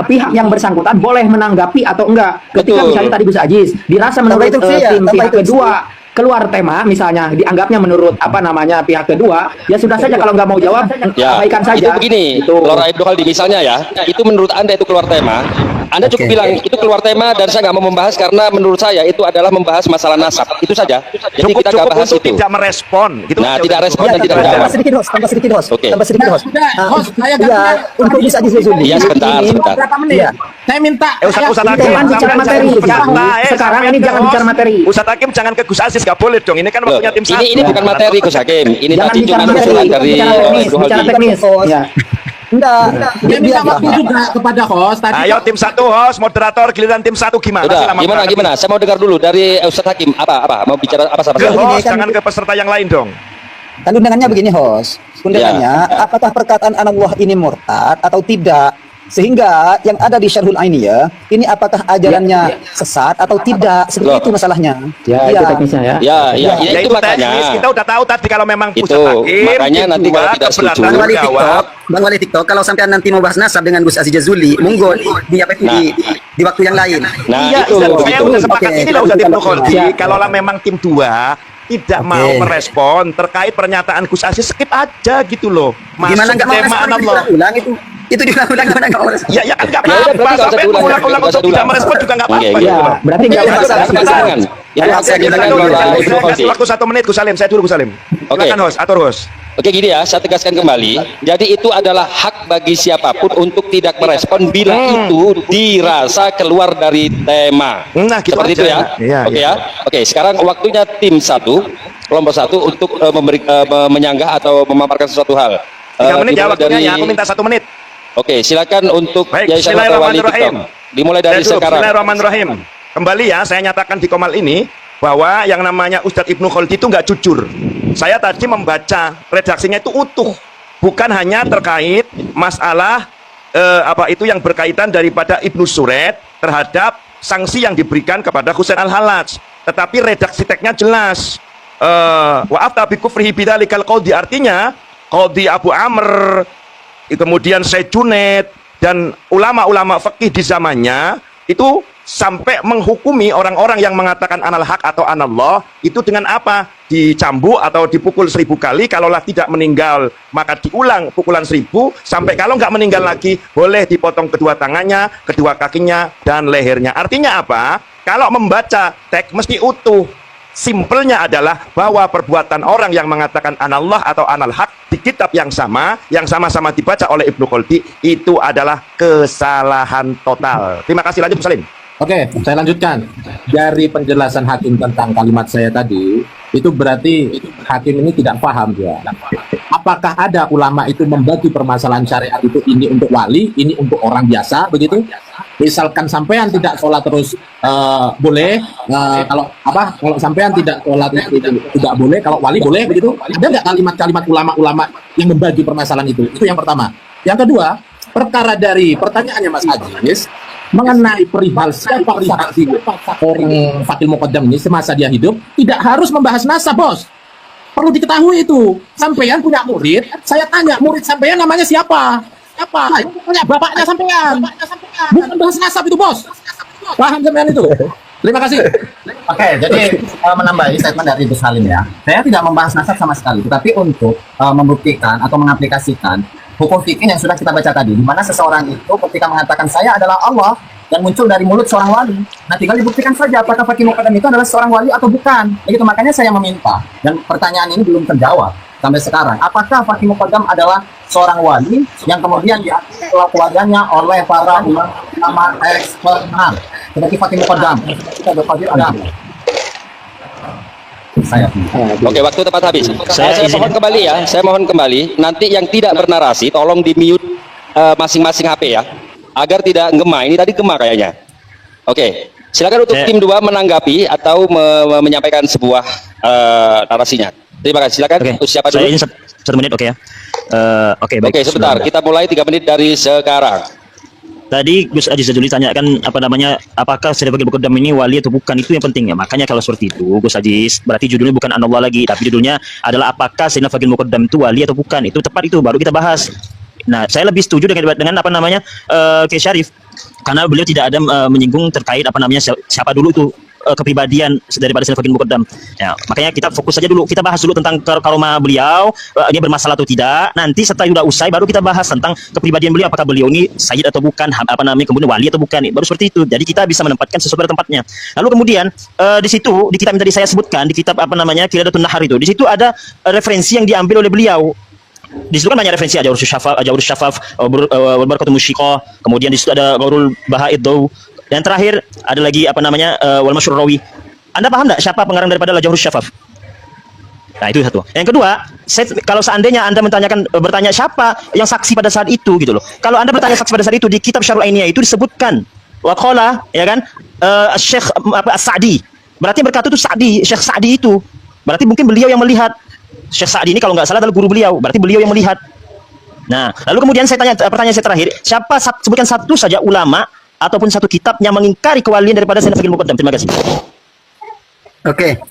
pihak yang bersangkutan boleh menanggapi atau enggak. Ketika Betul. misalnya tadi Gus Aziz dirasa menurut itu ya, tim tambah pihak itu kedua keluar tema, misalnya dianggapnya menurut pihak kedua, ya sudah saja, kalau nggak mau jawab Ya, abaikan saja. itu begini, Gitu. Lora Ibnu Khaldi misalnya ya, itu menurut Anda itu keluar tema, Anda cukup Oke. bilang itu keluar tema dan saya nggak mau membahas karena menurut saya itu adalah membahas masalah nasab, itu saja. Jadi kita nggak bahas Cukup untuk itu. tidak merespon. Gitu Nah, aja tidak udah. respon Ya, dan tidak tambah jawab. sedikit host, tambah sedikit host, Oke. tambah sedikit host. Sudah, host, saya Iya, untuk bisa Jazuli. Iya, sebentar, Ini- sebentar. Berapa menit? Iya. Saya minta. Ustaz saya- Hakim, jangan bicara sampean materi. jangan Jangan. bicara- Sekarang sampean ini ke jangan host. bicara materi. Ustaz Hakim jangan ke Gus Aziz, nggak boleh dong. Ini kan Loh, punya tim satu. ini bukan materi Gus Hakim, ini Jangan tadi bicara cuma materi, usulan dari bicara Lora teknis, Ibnu bicara Khaldi. teknis. Ya. Enggak. Dia minta waktu juga kepada host. Tadi Ayo tim satu host, moderator giliran tim satu gimana sih Sudah, lama gimana banget? gimana? Saya mau dengar dulu dari Ustaz Hakim. Apa? Mau bicara apa sama Ke saya? host, kan- jangan ke peserta yang lain dong. Kan undangannya begini host, undangannya apakah perkataan Allah ini murtad atau tidak? Sehingga yang ada di Syarhul Ainiyah ini apakah ajarannya sesat atau tidak? Seperti Loh. itu masalahnya. Ya, itu teknisnya ya. Ya, Ya itu makanya. teknis, kita udah tahu tadi kalau memang Itu, Ustaz Hakim, makanya tim nanti dua, kalau tidak setuju. keberatan Bang Wali menjawab. TikTok, Bang Wali TikTok, kalau sampai nanti mau bahas nasab dengan Gus Aziz Jazuli, monggo di waktu yang lain. Nah, Iya, itu. saya udah sepakat Oke, ini loh Ustaz Ibnu siap. Khaldi. Kalau memang tim 2 tidak Oke. mau merespon terkait pernyataan Gus Aziz, skip aja gitu loh. Gimana Masuk nggak mau tema respon itu Allah. diulang itu? Itu diulang-ulang gimana nggak mau respon? Ya kan nggak Ya udah, apa-apa. berarti nggak usah Sampai diulang, ulang-ulang nggak usah untuk tidak diulang. merespon juga nggak Oke, apa-apa. gitu. gitu Ya, loh. berarti nggak Itu usah saya kesenangan. Itu Ya, saya silakan kesenangan dulu. Lora Saya Ibnu Khaldi. kasih waktu 1 menit Gus Salim. Saya dulu Gus Salim. Oke. Silakan host, atur host. Oke gini ya, saya tegaskan kembali. Jadi itu adalah hak bagi siapapun untuk tidak merespon bila itu dirasa keluar dari tema. Nah, gitu Seperti aja. itu ya. Iya, Oke iya. ya. Oke, sekarang waktunya tim 1, kelompok 1 untuk menyanggah atau memaparkan sesuatu hal. 3 menit ya Dimulai waktunya dari- ya. Aku minta 1 menit. Oke, silakan untuk Baik, Yai Syarif Wali bismillahirrahmanirrahim. TikTok. Dimulai dari Saya dulu, sekarang. Bismillahirrahmanirrahim. Kembali ya, saya nyatakan di Komal ini bahwa yang namanya Ustadz Ibnu Khaldi itu nggak jujur. Saya tadi membaca redaksinya itu utuh, bukan hanya terkait masalah apa itu yang berkaitan daripada Ibnu Suret terhadap sanksi yang diberikan kepada Husain Al-Halaj, tetapi redaksi teksnya jelas. Wa afta bi kufrihi bidzalikal qadhi, artinya Qadhi Abu Amr, kemudian Syekh Junaid dan ulama-ulama fikih di zamannya itu sampai menghukumi orang-orang yang mengatakan anal haq atau anallah itu dengan apa? Dicambuk atau dipukul 1000 kali, kalaulah tidak meninggal maka diulang pukulan 1000, sampai kalau nggak meninggal lagi boleh dipotong kedua tangannya, kedua kakinya dan lehernya. Artinya apa? Kalau membaca teks mesti utuh. Simpelnya adalah bahwa perbuatan orang yang mengatakan anallah atau anal haq di kitab yang sama-sama dibaca oleh Ibnu Khaldi itu adalah kesalahan total. Terima kasih, lanjut Salim. Oke, saya lanjutkan. Dari penjelasan hakim tentang kalimat saya tadi, itu berarti hakim ini tidak paham dia. Apakah ada ulama itu membagi permasalahan syariat itu ini untuk wali, ini untuk orang biasa, begitu? Misalkan sampean tidak sholat terus boleh, kalau sampean tidak sholat tidak boleh, kalau wali boleh, begitu? Ada nggak kalimat-kalimat ulama-ulama yang membagi permasalahan itu? Itu yang pertama. Yang kedua, perkara dari pertanyaannya Mas Ajis mengenai perihal siapa saksi orang Fakil Muqaddam ini semasa dia hidup, tidak harus membahas nasab, Bos. Perlu diketahui itu. Sampean punya murid, saya tanya, murid sampean namanya siapa? Siapa? Tanya bapaknya sampean. Bukan bahas nasab itu, Bos. Paham sampean itu? Terima kasih. Oke, jadi menambahi statement dari Gus Halim ya. Saya tidak membahas nasab sama sekali, tetapi untuk membuktikan atau mengaplikasikan hukum fikih yang sudah kita baca tadi, di mana seseorang itu ketika mengatakan saya adalah Allah dan muncul dari mulut seorang wali, nah tinggal dibuktikan saja apakah Fakih Muqaddam itu adalah seorang wali atau bukan. Begitu, makanya saya meminta, dan pertanyaan ini belum terjawab sampai sekarang. Apakah Fakih Muqaddam adalah seorang wali yang kemudian diakui keluarganya oleh para ulama expert seperti Fakih Muqaddam? Kita berpikir ada. Saya. Oke, waktu tepat habis. Saya mohon kembali ya. Saya mohon kembali. Nanti yang tidak bernarasi, tolong di mute masing-masing HP ya, agar tidak gema. Ini tadi gema kayaknya. Oke, silakan untuk tim 2 menanggapi atau menyampaikan sebuah narasinya. Terima kasih. Silakan. Oke. Untuk siapa dulu? Saya izin 1 menit, oke ya. Oke, baik. Oke, sebentar. Kita mulai 3 menit dari sekarang. Tadi Gus Aziz Jazuli tanyakan apakah Syekh Fakih Muqaddam ini wali atau bukan, itu yang penting ya. Makanya kalau seperti itu Gus Aziz, berarti judulnya bukan Anallah lagi, tapi judulnya adalah apakah Syekh Fakih Muqaddam itu wali atau bukan. Itu tepat, itu baru kita bahas. Nah, saya lebih setuju dengan Kiai Syarif, karena beliau tidak ada menyinggung terkait siapa dulu itu kepribadian daripada Syekh Fakih Muqaddam. Ya, makanya kita fokus saja dulu, kita bahas dulu tentang karomah beliau, dia bermasalah atau tidak. Nanti setelah sudah usai baru kita bahas tentang kepribadian beliau, apakah beliau ini sayyid atau bukan, kemudian wali atau bukan. Baru seperti itu. Jadi kita bisa menempatkan sesuatu pada tempatnya. Lalu kemudian di situ di kitab yang tadi saya sebutkan, di kitab Qiyadatun Nahar itu, di situ ada referensi yang diambil oleh beliau. Di situ kan banyak referensi, Jawrus Syafaf, Barakatul Musyiqah, kemudian di situ ada Ghaurul Baha'id Daw. Dan terakhir ada lagi Wal Masyhur Rawi. Anda paham enggak siapa pengarang daripada Jawrus Syafaf? Nah, itu satu. Yang kedua, kalau seandainya Anda bertanya siapa yang saksi pada saat itu gitu loh. Kalau Anda bertanya saksi pada saat itu, di kitab Syarhul Ainiyah itu disebutkan waqala, ya kan? Syekh As-Sa'di. Berarti yang berkata itu Syekh Sa'di itu. Berarti mungkin beliau yang melihat. Syekh Sa'di ini kalau nggak salah adalah guru beliau, berarti beliau yang melihat. Nah, lalu kemudian saya tanya, pertanyaan saya terakhir, sebutkan satu saja ulama ataupun satu kitab yang mengingkari kewalian daripada Syekh Fakih Muqaddam. Terima kasih. Oke,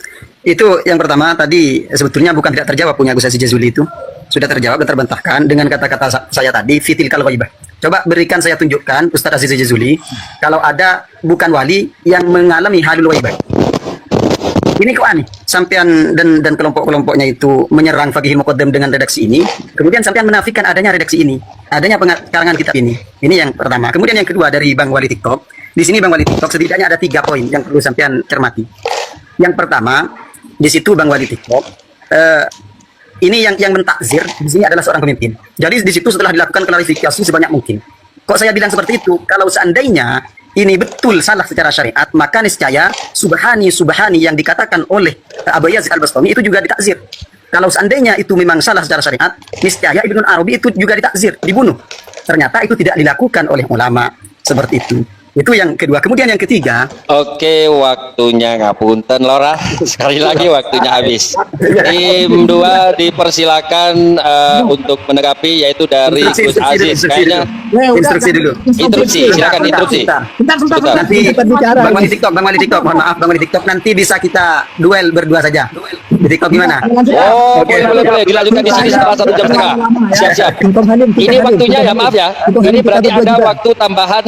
itu yang pertama tadi sebetulnya bukan tidak terjawab punya Gus Aziz Jazuli itu. Sudah terjawab dan terbantahkan dengan kata-kata saya tadi, fitil kal ghaibah. Coba berikan saya tunjukkan Ustaz Aziz Jazuli kalau ada bukan wali yang mengalami halul ghaibah. Ini kok aneh, sampean dan kelompok-kelompoknya itu menyerang Fakih Muqaddam dengan redaksi ini, kemudian sampean menafikan adanya redaksi ini, adanya karangan kitab ini. Ini yang pertama. Kemudian yang kedua dari Bang Wali TikTok. Di sini Bang Wali TikTok setidaknya ada 3 poin yang perlu sampean cermati. Yang pertama, di situ Bang Wali TikTok, ini yang mentakzir di sini adalah seorang pemimpin. Jadi di situ setelah dilakukan klarifikasi sebanyak mungkin. Kok saya bilang seperti itu? Kalau seandainya ini betul salah secara syariat, maka niscaya subhani yang dikatakan oleh Abu Yazid Al-Bastami itu juga ditakzir. Kalau seandainya itu memang salah secara syariat, niscaya Ibnu Arabi itu juga ditakzir, dibunuh. Ternyata itu tidak dilakukan oleh ulama seperti itu. Itu yang kedua. Kemudian yang ketiga. Oke, waktunya ngapunten Lora. Sekali lagi waktunya habis. Tim 2 dipersilakan untuk menanggapi, yaitu dari Gus Aziz. Kayaknya Instruksi dulu. instruksi, silakan instruksi. Bentar. Nanti Bang Wali TikTok, mohon maaf Bang Wali TikTok, nanti bisa kita duel berdua saja. Di TikTok gimana? Oh, boleh. Dilanjutkan di sini setelah 1,5 jam. Siap. Ini waktunya ya, maaf ya. Ini berarti ada waktu tambahan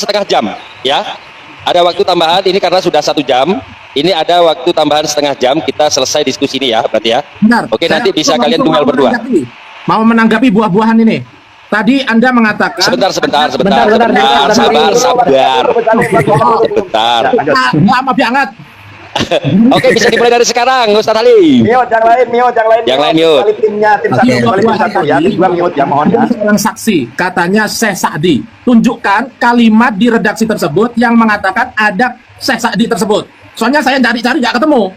setengah jam, ya. Ada waktu tambahan ini karena sudah 1 jam. Ini ada waktu tambahan setengah jam. Kita selesai diskusi ini ya, berarti ya. Benar. Oke, nanti bisa kalian duel berdua. Mau menanggapi buah-buahan ini. Tadi Anda mengatakan Sebentar. Sabar. Lama banget. Oke, bisa dimulai dari sekarang, Ustaz Halim. Yang lain mute. mute. Tim 1 ya, tim 2 mute ya, mohon ya. Seorang saksi, katanya Syekh Sa'di. Tunjukkan kalimat di redaksi tersebut yang mengatakan ada Syekh Sa'di tersebut. Soalnya saya cari-cari nggak ketemu.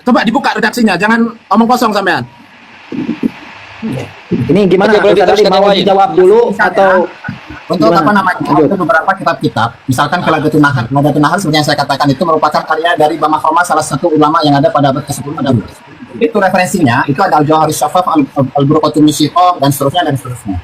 Coba dibuka redaksinya, jangan omong kosong sampean. Ini gimana? Oke, boleh Ustaz Ali diteruskan mau yang lain. dijawab dulu atau Untuk gimana? untuk beberapa kitab-kitab, misalkan Qiyadatul Nahar. Qiyadatul Nahar seperti yang saya katakan itu merupakan karya dari Bama Khoma, salah satu ulama yang ada pada abad ke-10 dan itu referensinya, itu ada Al-Jawharus Syafaf, Al-Burqatul Musyiqah dan seterusnya.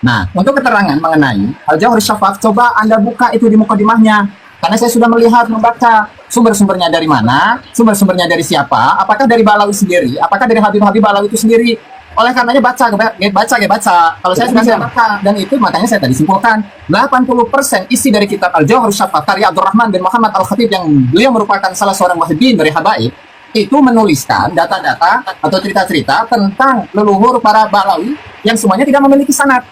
Nah, untuk keterangan mengenai Al-Jawhar Syafaq, coba Anda buka itu di mukadimahnya. Karena saya sudah melihat, membaca sumber-sumbernya dari mana, sumber-sumbernya dari siapa, apakah dari Balawi sendiri, apakah dari Habib-Habib Balawi itu sendiri. Oleh karenanya baca. Kalau saya sudah baca, dan itu makanya saya tadi simpulkan 80% isi dari kitab Al-Jawhar Syafaq karya Abdurrahman bin Muhammad Al-Khatib yang beliau merupakan salah seorang muhibbin dari Habaib, itu menuliskan data-data atau cerita-cerita tentang leluhur para Balawi yang semuanya tidak memiliki sanad.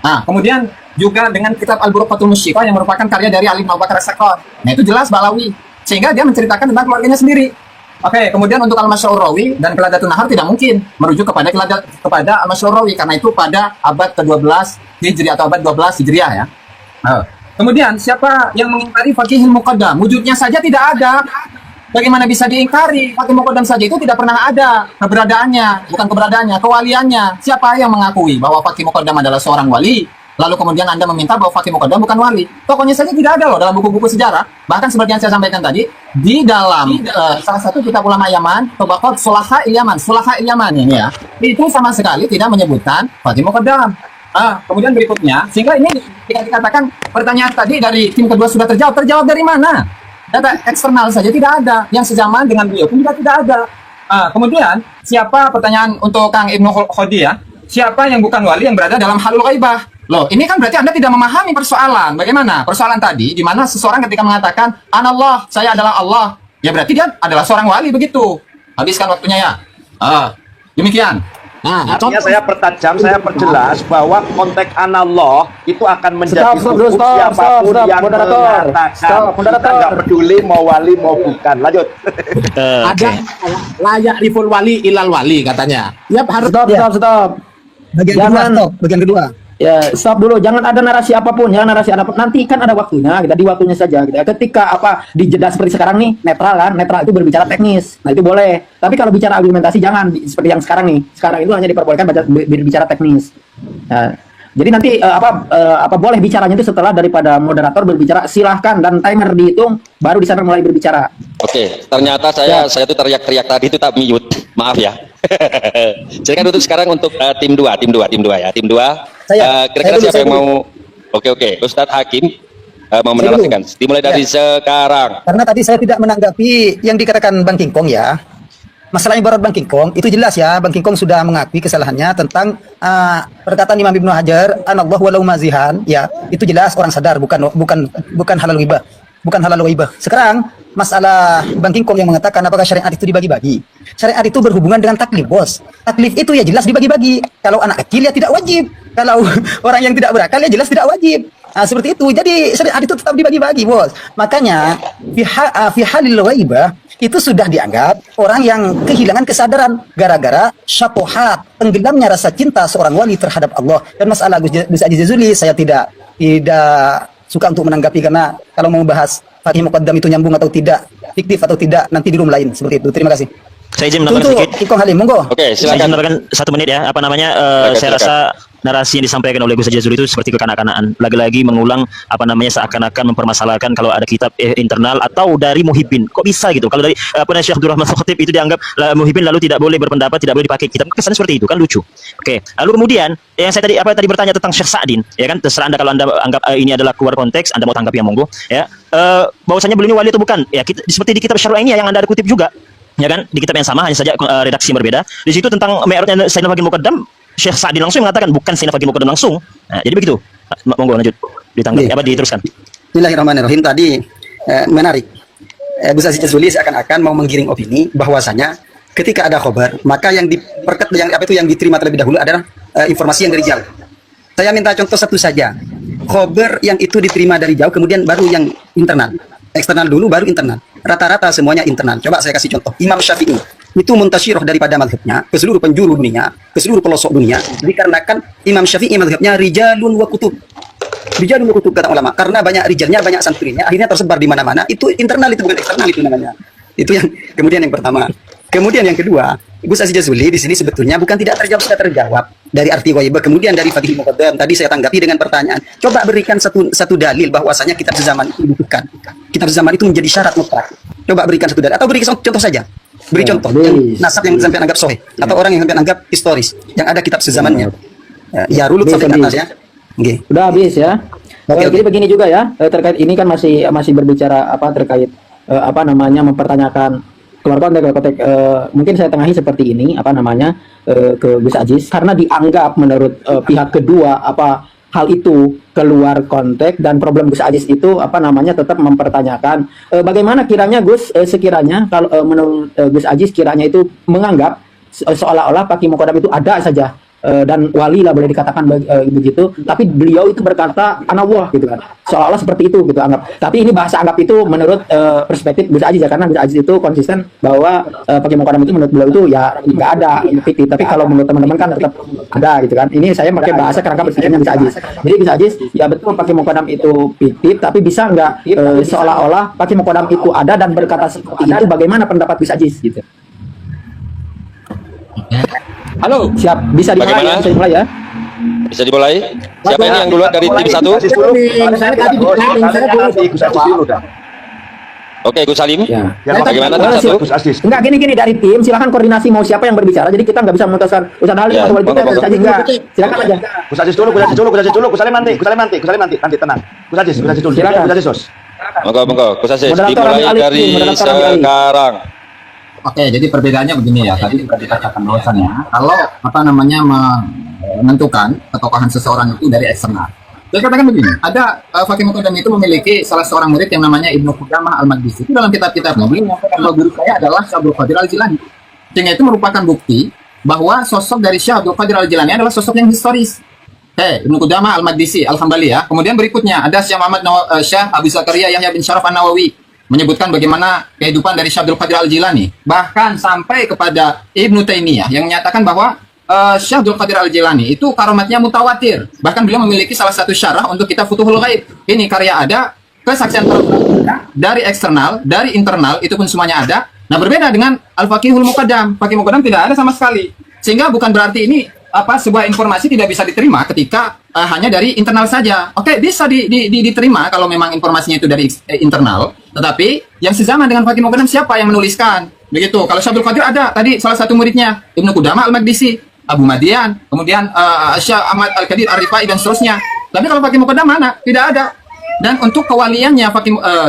Nah, kemudian juga dengan kitab Al-Burqatul Musyiqah yang merupakan karya dari Ali bin Abu Bakar As-Sakor. Nah, itu jelas Balawi. Sehingga dia menceritakan tentang keluarganya sendiri. Oke, kemudian untuk Al-Masy'ur Rawi dan Qiladatun Nahar tidak mungkin merujuk kepada Al-Masy'ur Rawi karena itu pada abad ke-12 Hijri atau abad 12 Hijriah ya. Nah, kemudian siapa yang mengingkari Faqihul Muqaddam? Wujudnya saja tidak ada. Bagaimana bisa diingkari? Faqih Muqaddam saja itu tidak pernah ada keberadaannya, bukan keberadaannya, kewaliannya. Siapa yang mengakui bahwa Faqih Muqaddam adalah seorang wali? Lalu kemudian Anda meminta bahwa Faqih Muqaddam bukan wali. Tokohnya saja tidak ada loh dalam buku-buku sejarah. Bahkan seperti yang saya sampaikan tadi, di dalam salah satu kitab ulama Yaman, Tabaqat Sulaha Yaman ini ya, itu sama sekali tidak menyebutkan Faqih Muqaddam. Kemudian berikutnya, sehingga ini dikatakan pertanyaan tadi dari tim kedua sudah terjawab dari mana? Data eksternal saja tidak ada, yang sejaman dengan beliau pun juga tidak ada. Kemudian siapa, pertanyaan untuk Kang Ibnu Khodi ya, siapa yang bukan wali yang berada dalam halul ghaibah? Loh, ini kan berarti Anda tidak memahami persoalan. Bagaimana? Persoalan tadi, di mana seseorang ketika mengatakan, Anallah, saya adalah Allah. Ya berarti dia adalah seorang wali, begitu. Habiskan waktunya ya. Demikian. Artinya saya pertajam, saya perjelas bahwa konteks anallah itu akan menjadi Stop, siapapun yang moderator. mengatakan. Moderator. Kita nggak peduli mau wali mau bukan. Lanjut. Ada layak riful wali ilal wali katanya. Yap, harus Stop. Bagian kedua. Ya, stop dulu. Jangan ada narasi apapun. Nanti kan ada waktunya. Kita di waktunya saja. Ketika di jeda seperti sekarang nih, netral kan? Netral itu berbicara teknis. Nah, itu boleh. Tapi kalau bicara argumentasi jangan seperti yang sekarang nih. Sekarang itu hanya diperbolehkan berbicara teknis. Nah, jadi nanti boleh bicaranya itu setelah daripada moderator berbicara, silahkan, dan timer dihitung baru di sana mulai berbicara. Oke, ternyata saya tuh teriak-teriak tadi itu tak mute. Maaf ya. Silakan untuk sekarang untuk tim 2 ya. Tim 2. Kira-kira siapa yang mau? Oke. Ustadz Hakim mau menarasikan. Dimulai dari sekarang. Karena tadi saya tidak menanggapi yang dikatakan Bang King Kong ya. Masalah ibarat Bang King Kong itu jelas ya. Bang King Kong sudah mengakui kesalahannya tentang perkataan Imam Ibnu Hajar, anallahu walau mazihan, ya. Itu jelas orang sadar, bukan halal ghibah. Bukan halal ghaibah. Sekarang masalah Bang King Kong yang mengatakan apakah syariat itu dibagi-bagi. Syariat itu berhubungan dengan taklif, bos. Taklif itu ya jelas dibagi-bagi. Kalau anak kecil ya tidak wajib. Kalau orang yang tidak berakal ya jelas tidak wajib. Seperti itu. Jadi syariat itu tetap dibagi-bagi, bos. Makanya fi halil ghaibah itu sudah dianggap orang yang kehilangan kesadaran gara-gara syatohat, tenggelamnya rasa cinta seorang wali terhadap Allah. Dan masalah Gus Aziz Jazuli saya tidak suka untuk menanggapi, karena kalau mau bahas Faqih Muqaddam itu nyambung atau tidak, fiktif atau tidak, nanti di room lain. Seperti itu. Terima kasih. Saya izin menambahkan sedikit. Iko Halim, monggo. Oke, Saya silakan. menambahkan 1 menit ya. Saya rasa narasi yang disampaikan oleh Gus Jazuli itu seperti kekanak-kanakan. Lagi-lagi mengulang seakan-akan mempermasalahkan kalau ada kitab internal atau dari muhibbin. Kok bisa gitu? Kalau dari Syekh Abdurrahman Al-Khatib itu dianggap muhibbin lalu tidak boleh berpendapat, tidak boleh dipakai kitab. Kesannya seperti itu kan, lucu. Oke. Lalu kemudian yang saya tadi bertanya tentang Syekh Sa'din, ya kan? Terserah Anda kalau Anda anggap ini adalah keluar konteks, Anda mau tanggapi yang monggo, ya. Bahwasanya beliau ini wali atau bukan? Ya, seperti di kitab Syarh ini yang Anda ada kutip juga. Ya kan, di kitab yang sama hanya saja redaksi yang berbeda. Di situ tentang Mi'rajnya Sayyidina Faqih Muqaddam, Syekh Sa'di langsung mengatakan bukan Sayyidina Faqih Muqaddam langsung. Nah, jadi begitu. Monggo lanjut ditanggapi diteruskan. Bismillahirrahmanirrahim. Tadi menarik. Gus Aziz Jazuli seakan-akan mau menggiring opini bahwasanya ketika ada khobar, maka yang diterima terlebih dahulu adalah informasi yang dari jauh. Saya minta contoh satu saja. Khobar yang itu diterima dari jauh, kemudian baru yang internal. Eksternal dulu baru internal. Rata-rata semuanya internal. Coba saya kasih contoh. Imam Syafi'i itu muntasyirah daripada mazhabnya ke seluruh penjuru dunia, ke seluruh pelosok dunia, dikarenakan Imam Syafi'i mazhabnya rijalun wa kutub. Rijalun wa kutub kata ulama. Karena banyak rijalnya, banyak santrinya, akhirnya tersebar di mana-mana. Itu internal, itu bukan eksternal itu namanya. Itu yang kemudian yang pertama. Kemudian yang kedua, Gus Aziz Jazuli di sini sebetulnya bukan tidak terjawab, sudah terjawab dari arti ghaibah. Kemudian dari Faqih Muqaddam tadi saya tanggapi dengan pertanyaan. Coba berikan satu dalil bahwasanya kitab sezaman itu dibutuhkan. Kitab sezaman itu menjadi syarat mutlak. Coba berikan satu dalil atau beri contoh saja. Beri contoh yang nasab yang sampai anggap sahih atau orang yang sampai anggap historis yang ada kitab sezamannya. Ya rulut sampai ke atas ya. Nggih. Udah habis ya. Oke, Jadi begini juga ya, terkait ini kan masih berbicara apa terkait apa namanya mempertanyakan keluar konteks, mungkin saya tengahi seperti ini apa namanya ke Gus Aziz karena dianggap menurut pihak kedua apa hal itu keluar konteks dan problem Gus Aziz itu apa namanya tetap mempertanyakan bagaimana kiranya Gus sekiranya kalau menurut Gus Aziz kiranya itu menganggap seolah-olah Pak Kim Kodam itu ada saja dan wali lah boleh dikatakan begitu, tapi beliau itu berkata anallah gitu kan, seolah-olah seperti itu gitu anggap. Tapi ini bahasa anggap itu menurut perspektif Gus Aziz ya, karena Gus Aziz itu konsisten bahwa Pak Kim Kodam itu menurut beliau itu ya nggak ada fiktif, tapi kalau menurut teman-teman kan tetap ada gitu kan. Ini saya pakai bahasa kerangka berpikirnya Gus Aziz. Jadi Gus Aziz ya betul Pak Kim Kodam itu fiktif, tapi bisa nggak seolah-olah Pak Kim Kodam itu ada dan berkata seperti itu, bagaimana pendapat Gus Aziz gitu. Halo. Siap, bisa dimulai Bagaimana? ya, bisa dimulai ya. Bisa dimulai? Siapa ini yang duluan dari tim satu? Gus Aziz dulu. Saya tadi Gus Aziz dulu dah. Oke, Gus Salim. Ya. Bagaimana tim Boleh, satu? Gus Aziz. Enggak gini dari tim, silakan koordinasi mau siapa yang berbicara. Jadi kita nggak bisa memutuskan Ustaz Halim Ya, atau Wali monggo, Kota monggo. saja enggak. Silakan aja. Gus Aziz dulu, Gus Aziz dulu, Gus Aziz dulu, Gus Salim nanti, nanti tenang. Gus Aziz dulu. Silakan. Gus Aziz, Sos. Monggo, Gus Aziz. Moderator Dimulai Alif, dari moderator Alif. sekarang. Oke, jadi perbedaannya begini ya. Tadi sudah dikatakan bahwasannya kalau apa namanya menentukan ketokohan seseorang itu dari eksternal. Saya katakan begini, ada Fakih Muqaddam itu memiliki salah seorang murid yang namanya Ibnu Qudamah Al-Maqdisi. Itu dalam kitab-kitabnya beliau mengatakan bahwa guru saya adalah Syekh Abdul Qadir Al-Jilani. Sehingga itu merupakan bukti bahwa sosok dari Syekh Abdul Qadir Al-Jilani adalah sosok yang historis. Ibnu Qudamah Al-Maqdisi, Al-Hambali ya. Kemudian berikutnya ada Syekh Syekh Abu Zakaria Yahya bin Syaraf An-Nawawi menyebutkan bagaimana kehidupan dari Syekh Abdul Qadir Al-Jilani, bahkan sampai kepada Ibnu Taimiyah yang menyatakan bahwa Syekh Abdul Qadir Al-Jilani itu karomatnya mutawatir. Bahkan beliau memiliki salah satu syarah untuk kitab Futuhul Ghaib. Ini karya ada, kesaksian dari eksternal, dari internal itu pun semuanya ada. Nah, berbeda dengan Al-Faqihul Muqaddam. Faqih Muqaddam tidak ada sama sekali. Sehingga bukan berarti ini sebuah informasi tidak bisa diterima ketika hanya dari internal saja. Oke, bisa diterima kalau memang informasinya itu dari internal, tetapi yang sezaman dengan Faqih Muqaddam siapa yang menuliskan? Begitu. Kalau Syekh Abdul Qadir ada tadi salah satu muridnya Ibnu Qudamah Al-Maqdisi, Abu Madian, kemudian Syekh Ahmad Al-Qadir Ar-Rifai dan seterusnya. Tapi kalau Faqih Muqaddam mana? Tidak ada. Dan untuk kewaliannya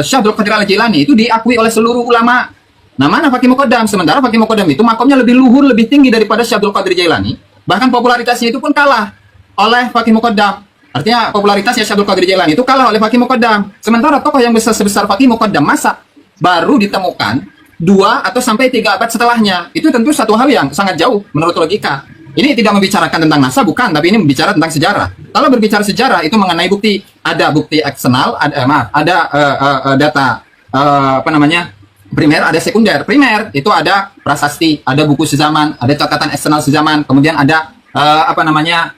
Syekh Abdul Qadir Al-Jilani itu diakui oleh seluruh ulama. Nah, mana Faqih Muqaddam? Sementara Faqih Muqaddam itu makomnya lebih luhur, lebih tinggi daripada Syekh Abdul Qadir Jailani. Bahkan popularitasnya itu pun kalah oleh Faqih Muqaddam. Artinya popularitasnya Syekh Abdul Qadir Jailani itu kalah oleh Faqih Muqaddam. Sementara tokoh yang besar sebesar Faqih Muqaddam masa baru ditemukan 2 atau sampai 3 abad setelahnya. Itu tentu satu hal yang sangat jauh menurut logika. Ini tidak membicarakan tentang NASA, bukan, tapi ini membicara tentang sejarah. Kalau berbicara sejarah itu mengenai bukti, ada bukti eksternal, ada data primer, ada sekunder. Primer itu ada prasasti, ada buku sezaman, ada catatan eksternal sezaman, kemudian ada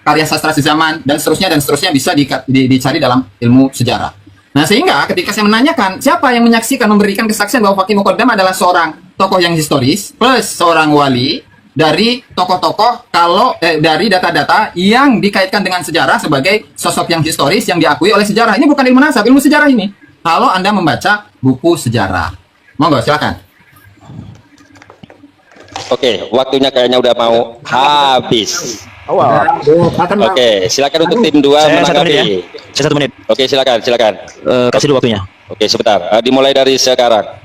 karya sastra sezaman dan seterusnya bisa dicari dalam ilmu sejarah. Nah, sehingga ketika saya menanyakan siapa yang menyaksikan memberikan kesaksian bahwa Faqih Muqaddam adalah seorang tokoh yang historis plus seorang wali dari tokoh-tokoh dari data-data yang dikaitkan dengan sejarah sebagai sosok yang historis yang diakui oleh sejarah. Ini bukan ilmu nasab, ilmu sejarah ini. Kalau Anda membaca buku sejarah. Monggo, silakan. Oke, waktunya kayaknya udah mau habis. Awal. Oke, silakan untuk tim 2 Saya 1 menit ya. menanggapi. Saya 1 menit. Oke, silakan. Kasih dulu waktunya. Oke, sebentar. Dimulai dari sekarang.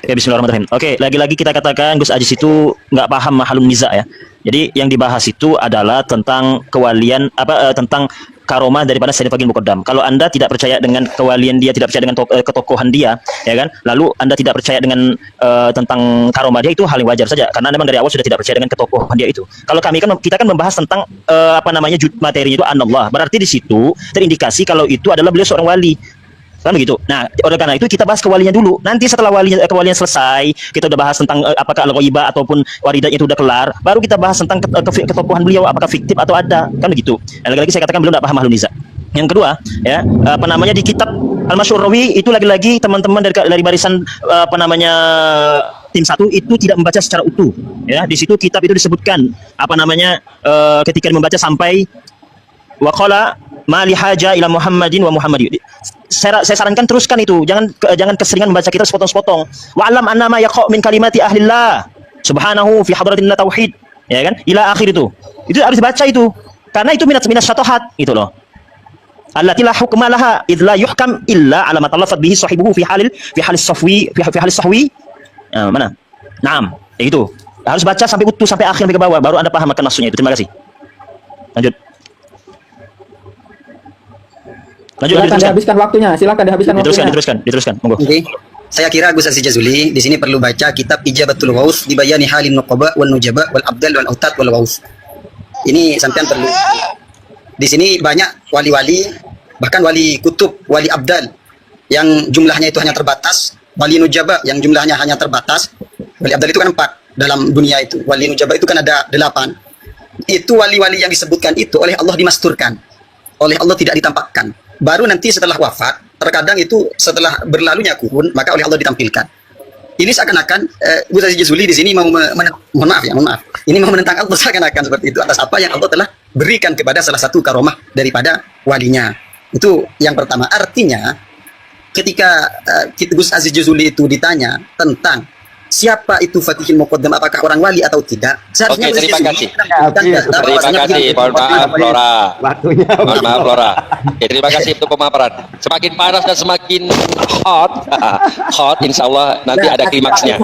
Ya, bismillahirrahmanirrahim. Oke, lagi-lagi kita katakan Gus Aziz itu nggak paham mahalun niza ya. Jadi yang dibahas itu adalah tentang kewalian tentang karomah daripada Sayyid Faqih Muqaddam. Kalau Anda tidak percaya dengan kewalian dia, tidak percaya dengan ketokohan dia, ya kan? Lalu Anda tidak percaya dengan tentang karomah dia, itu hal yang wajar saja karena memang dari awal sudah tidak percaya dengan ketokohan dia itu. Kalau kita kan membahas tentang materinya itu anallah. Berarti di situ terindikasi kalau itu adalah beliau seorang wali. Kan begitu. Nah, oleh karena itu kita bahas kewaliannya dulu. Nanti setelah kewalian selesai, kita udah bahas tentang apakah al-ghaibah ataupun waridatnya itu udah kelar, baru kita bahas tentang ketokohan beliau apakah fiktif atau ada. Kan begitu. Dan lagi-lagi saya katakan beliau tidak paham ahlun niza. Yang kedua, ya, di kitab Al-Masyhur Rawi itu lagi-lagi teman-teman dari barisan tim 1 itu tidak membaca secara utuh. Ya, di situ kitab itu disebutkan ketika membaca sampai waqala ma li haja ila Muhammadin wa Muhammadi. Saya sarankan teruskan itu, jangan keseringan membaca kitab sepotong-sepotong. Wa alam annama yaqa min kalimati ahlillah subhanahu fi hadratillah tauhid, ya kan? Ila akhir itu. Itu harus dibaca itu. Karena itu minat syatohat gitu loh. allati la hukma laha id la yuhkam illa ala ma talafat bihi sahibuhu fi halil sahwi. Mana? Naam, itu. Harus baca sampai utuh sampai akhir sampai ke bawah baru Anda paham akan maksudnya itu. Terima kasih. Lanjut. Silakan dihabiskan waktunya. Silakan dihabiskan waktunya. Diteruskan. Monggo. Oke. Saya kira Gus Aziz Jazuli di sini perlu baca kitab Ijabatul Ghaus di bayani halin nuqaba wal nujaba wal abdal wal autat wal ghaus. Ini sampean perlu. Di sini banyak wali-wali, bahkan wali kutub, wali abdal yang jumlahnya itu hanya terbatas, wali nujaba yang jumlahnya hanya terbatas. Wali abdal itu kan 4 dalam dunia itu. Wali nujaba itu kan ada 8. Itu wali-wali yang disebutkan itu oleh Allah dimasturkan. Oleh Allah tidak ditampakkan. Baru nanti setelah wafat, terkadang itu setelah berlalunya kurun, maka oleh Allah ditampilkan. Ini seakan-akan Gus Aziz Jazuli di sini mohon maaf. Ini mau menentang Allah seakan-akan seperti itu atas apa yang Allah telah berikan kepada salah satu karomah daripada walinya. Itu yang pertama. Artinya ketika Gus Aziz Jazuli itu ditanya tentang siapa itu Fatihul Muqaddam, apakah orang wali atau tidak? Oke, terima kasih. Terima kasih. Mohon maaf Flora. Waktunya. Mohon maaf Flora. Oke, terima kasih untuk pemaparan. Semakin panas dan semakin hot, insya Allah nanti ada klimaksnya.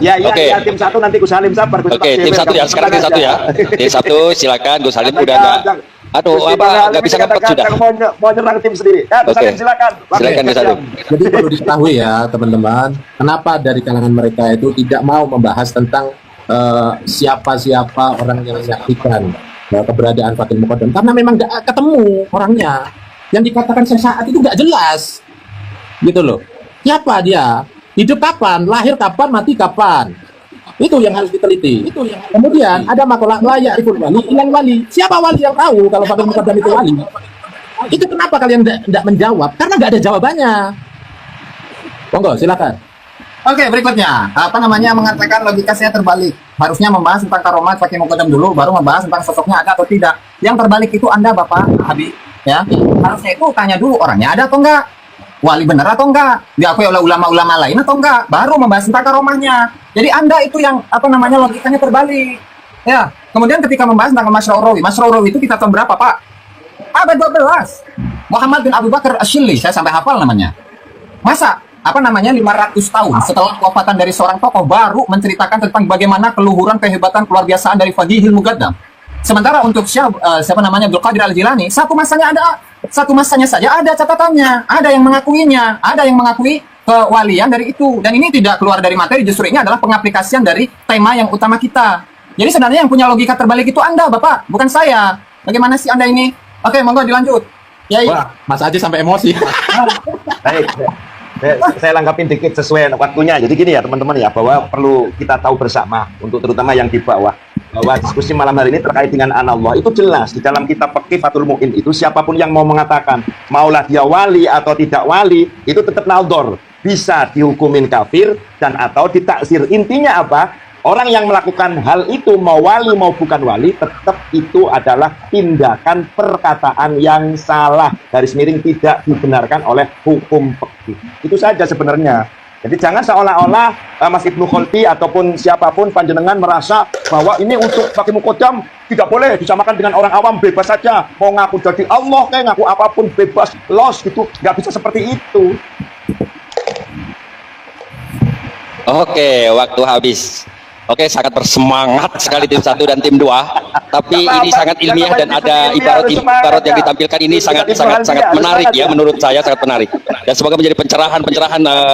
Ya, Oke. ya, tim 1 nanti Gus Salim sabar. Oke, tim 1 ya. Sekarang tim 1 ya. Tim 1 silakan. Gus Salim udah nggak. Aduh, apa nggak bisa ngempet sudah. Mau nyerang tim sendiri. Ya, Gus Salim silakan. Silakan Gus Salim. Jadi perlu diketahui ya teman-teman, kenapa dari kalangan mereka itu tidak mau membahas tentang siapa-siapa orang yang menyaksikan keberadaan Fatihul Muqaddam, karena memang nggak ketemu orangnya. Yang dikatakan sesaat itu nggak jelas, gitu loh. Siapa dia? Hidup kapan? Lahir kapan? Mati kapan? Itu yang harus diteliti. Kemudian ada makalah layak iful wali, ilang wali. Siapa wali yang tahu kalau Fatihul Muqaddam itu wali? Itu kenapa kalian tidak menjawab? Karena nggak ada jawabannya. Monggo, silakan. Oke, berikutnya mengatakan logika saya terbalik. Harusnya membahas tentang karomat Fatihul Muqaddam dulu, baru membahas tentang sosoknya ada atau tidak. Yang terbalik itu Anda, Bapak Habib, ya. Harusnya itu tanya dulu orangnya ada atau enggak, wali benar atau enggak, diakui oleh ulama-ulama lain atau enggak, baru membahas tentang karomahnya. Jadi Anda itu yang logikanya terbalik. Ya. Kemudian ketika membahas tentang Masrawi itu kita tahun berapa, Pak? Abad 12. Muhammad bin Abu Bakar Asyili, saya sampai hafal namanya. Masa 500 tahun setelah kewafatan dari seorang tokoh baru menceritakan tentang bagaimana keluhuran kehebatan keluar biasaan dari Fatihul Muqaddam. Sementara untuk Abdul Qadir Al-Jilani, satu masanya saja ada catatannya, ada yang mengakuinya, ada yang mengakui kewalian dari itu. Dan ini tidak keluar dari materi, justru ini adalah pengaplikasian dari tema yang utama kita. Jadi sebenarnya yang punya logika terbalik itu Anda, Bapak, bukan saya. Bagaimana sih Anda ini? Oke, monggo dilanjut. Ya, Wah, Mas Aji sampai emosi. Baik. Saya langgapin dikit sesuai waktunya. Jadi gini ya teman-teman ya, bahwa perlu kita tahu bersama untuk terutama yang di bawah, bahwa diskusi malam hari ini terkait dengan anallah itu jelas di dalam kitab Fiqh Fathul Mu'in itu siapapun yang mau mengatakan maulah dia wali atau tidak wali itu tetap naldor, bisa dihukumin kafir dan atau ditaksir. Intinya apa? Orang yang melakukan hal itu mau wali mau bukan wali tetap itu adalah tindakan perkataan yang salah, garis miring tidak dibenarkan oleh hukum fikih. Itu saja sebenarnya. Jadi jangan seolah-olah Mas Ibnu Khalfi ataupun siapapun panjenengan merasa bahwa ini untuk Fatihul Muqaddam tidak boleh disamakan dengan orang awam, bebas saja mau ngaku jadi Allah kayak ngaku apapun bebas los gitu, nggak bisa seperti itu. Oke, waktu habis. Oke, sangat bersemangat sekali tim 1 dan tim 2. Tapi ini sangat ilmiah dan ada ibarat yang ditampilkan ini sangat menarik ya, menurut saya sangat menarik. Dan semoga menjadi pencerahan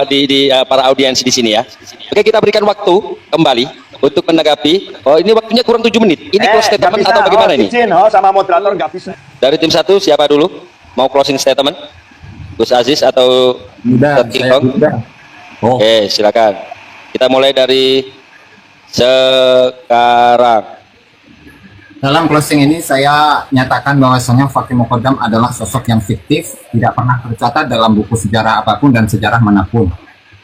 di para audiens di sini ya. Oke, kita berikan waktu kembali untuk menanggapi. Oh, ini waktunya kurang 7 menit. Ini close statement atau bagaimana ini? Sama moderator nggak bisa. Dari tim 1 siapa dulu? Mau closing statement? Gus Aziz atau King Kong? Oke, silakan. Kita mulai dari sekarang. Dalam closing ini saya nyatakan bahwasanya Fatihul Muqaddam adalah sosok yang fiktif, tidak pernah tercatat dalam buku sejarah apapun dan sejarah manapun.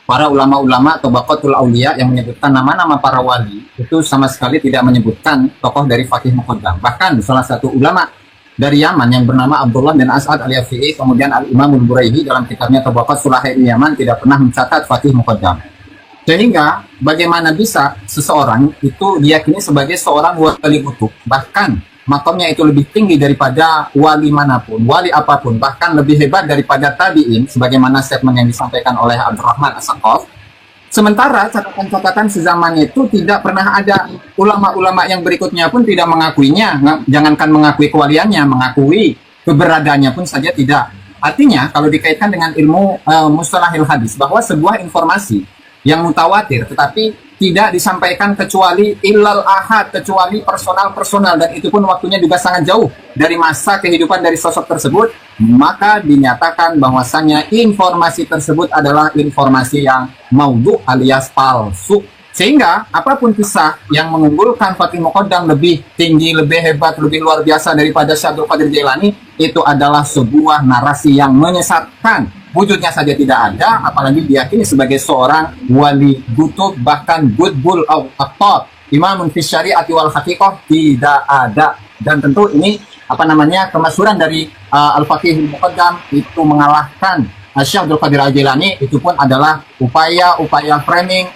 Para ulama-ulama atau Baqatul Aulia yang menyebutkan nama-nama para wali itu sama sekali tidak menyebutkan tokoh dari Fatihul Muqaddam. Bahkan salah satu ulama dari Yaman yang bernama Abdullah bin As'ad al-Yafi'i, kemudian Al-Imam Al-Buraihi dalam kitabnya Tabaqat Sulahai Yaman tidak pernah mencatat Fatihul Muqaddam. Sehingga bagaimana bisa seseorang itu diyakini sebagai seorang wali kutub, bahkan makamnya itu lebih tinggi daripada wali manapun, wali apapun, bahkan lebih hebat daripada tabi'in, sebagaimana statement yang disampaikan oleh Abdurrahman As-Saqaf. Sementara catatan-catatan sezamannya itu tidak pernah ada, ulama-ulama yang berikutnya pun tidak mengakuinya, jangankan mengakui kewaliannya, mengakui keberadaannya pun saja tidak. Artinya kalau dikaitkan dengan ilmu mustalahil hadis, bahwa sebuah informasi yang mutawatir tetapi tidak disampaikan kecuali illal ahad, kecuali personal, dan itu pun waktunya juga sangat jauh dari masa kehidupan dari sosok tersebut, maka dinyatakan bahwasannya informasi tersebut adalah informasi yang maudhu alias palsu. Sehingga apapun kisah yang mengunggulkan Fatih Muqaddam lebih tinggi, lebih hebat, lebih luar biasa daripada Syekh Abdul Qadir Jailani, itu adalah sebuah narasi yang menyesatkan. Wujudnya saja tidak ada, apalagi diyakini sebagai seorang wali gutub, bahkan gutbul al-qattab, imamun fi syari'ati wal haqiqah, tidak ada. Dan tentu ini kemasyhuran dari Al-Faqih Muqaddam itu mengalahkan Syekh Abdul Qadir Al-Jailani, itu pun adalah upaya framing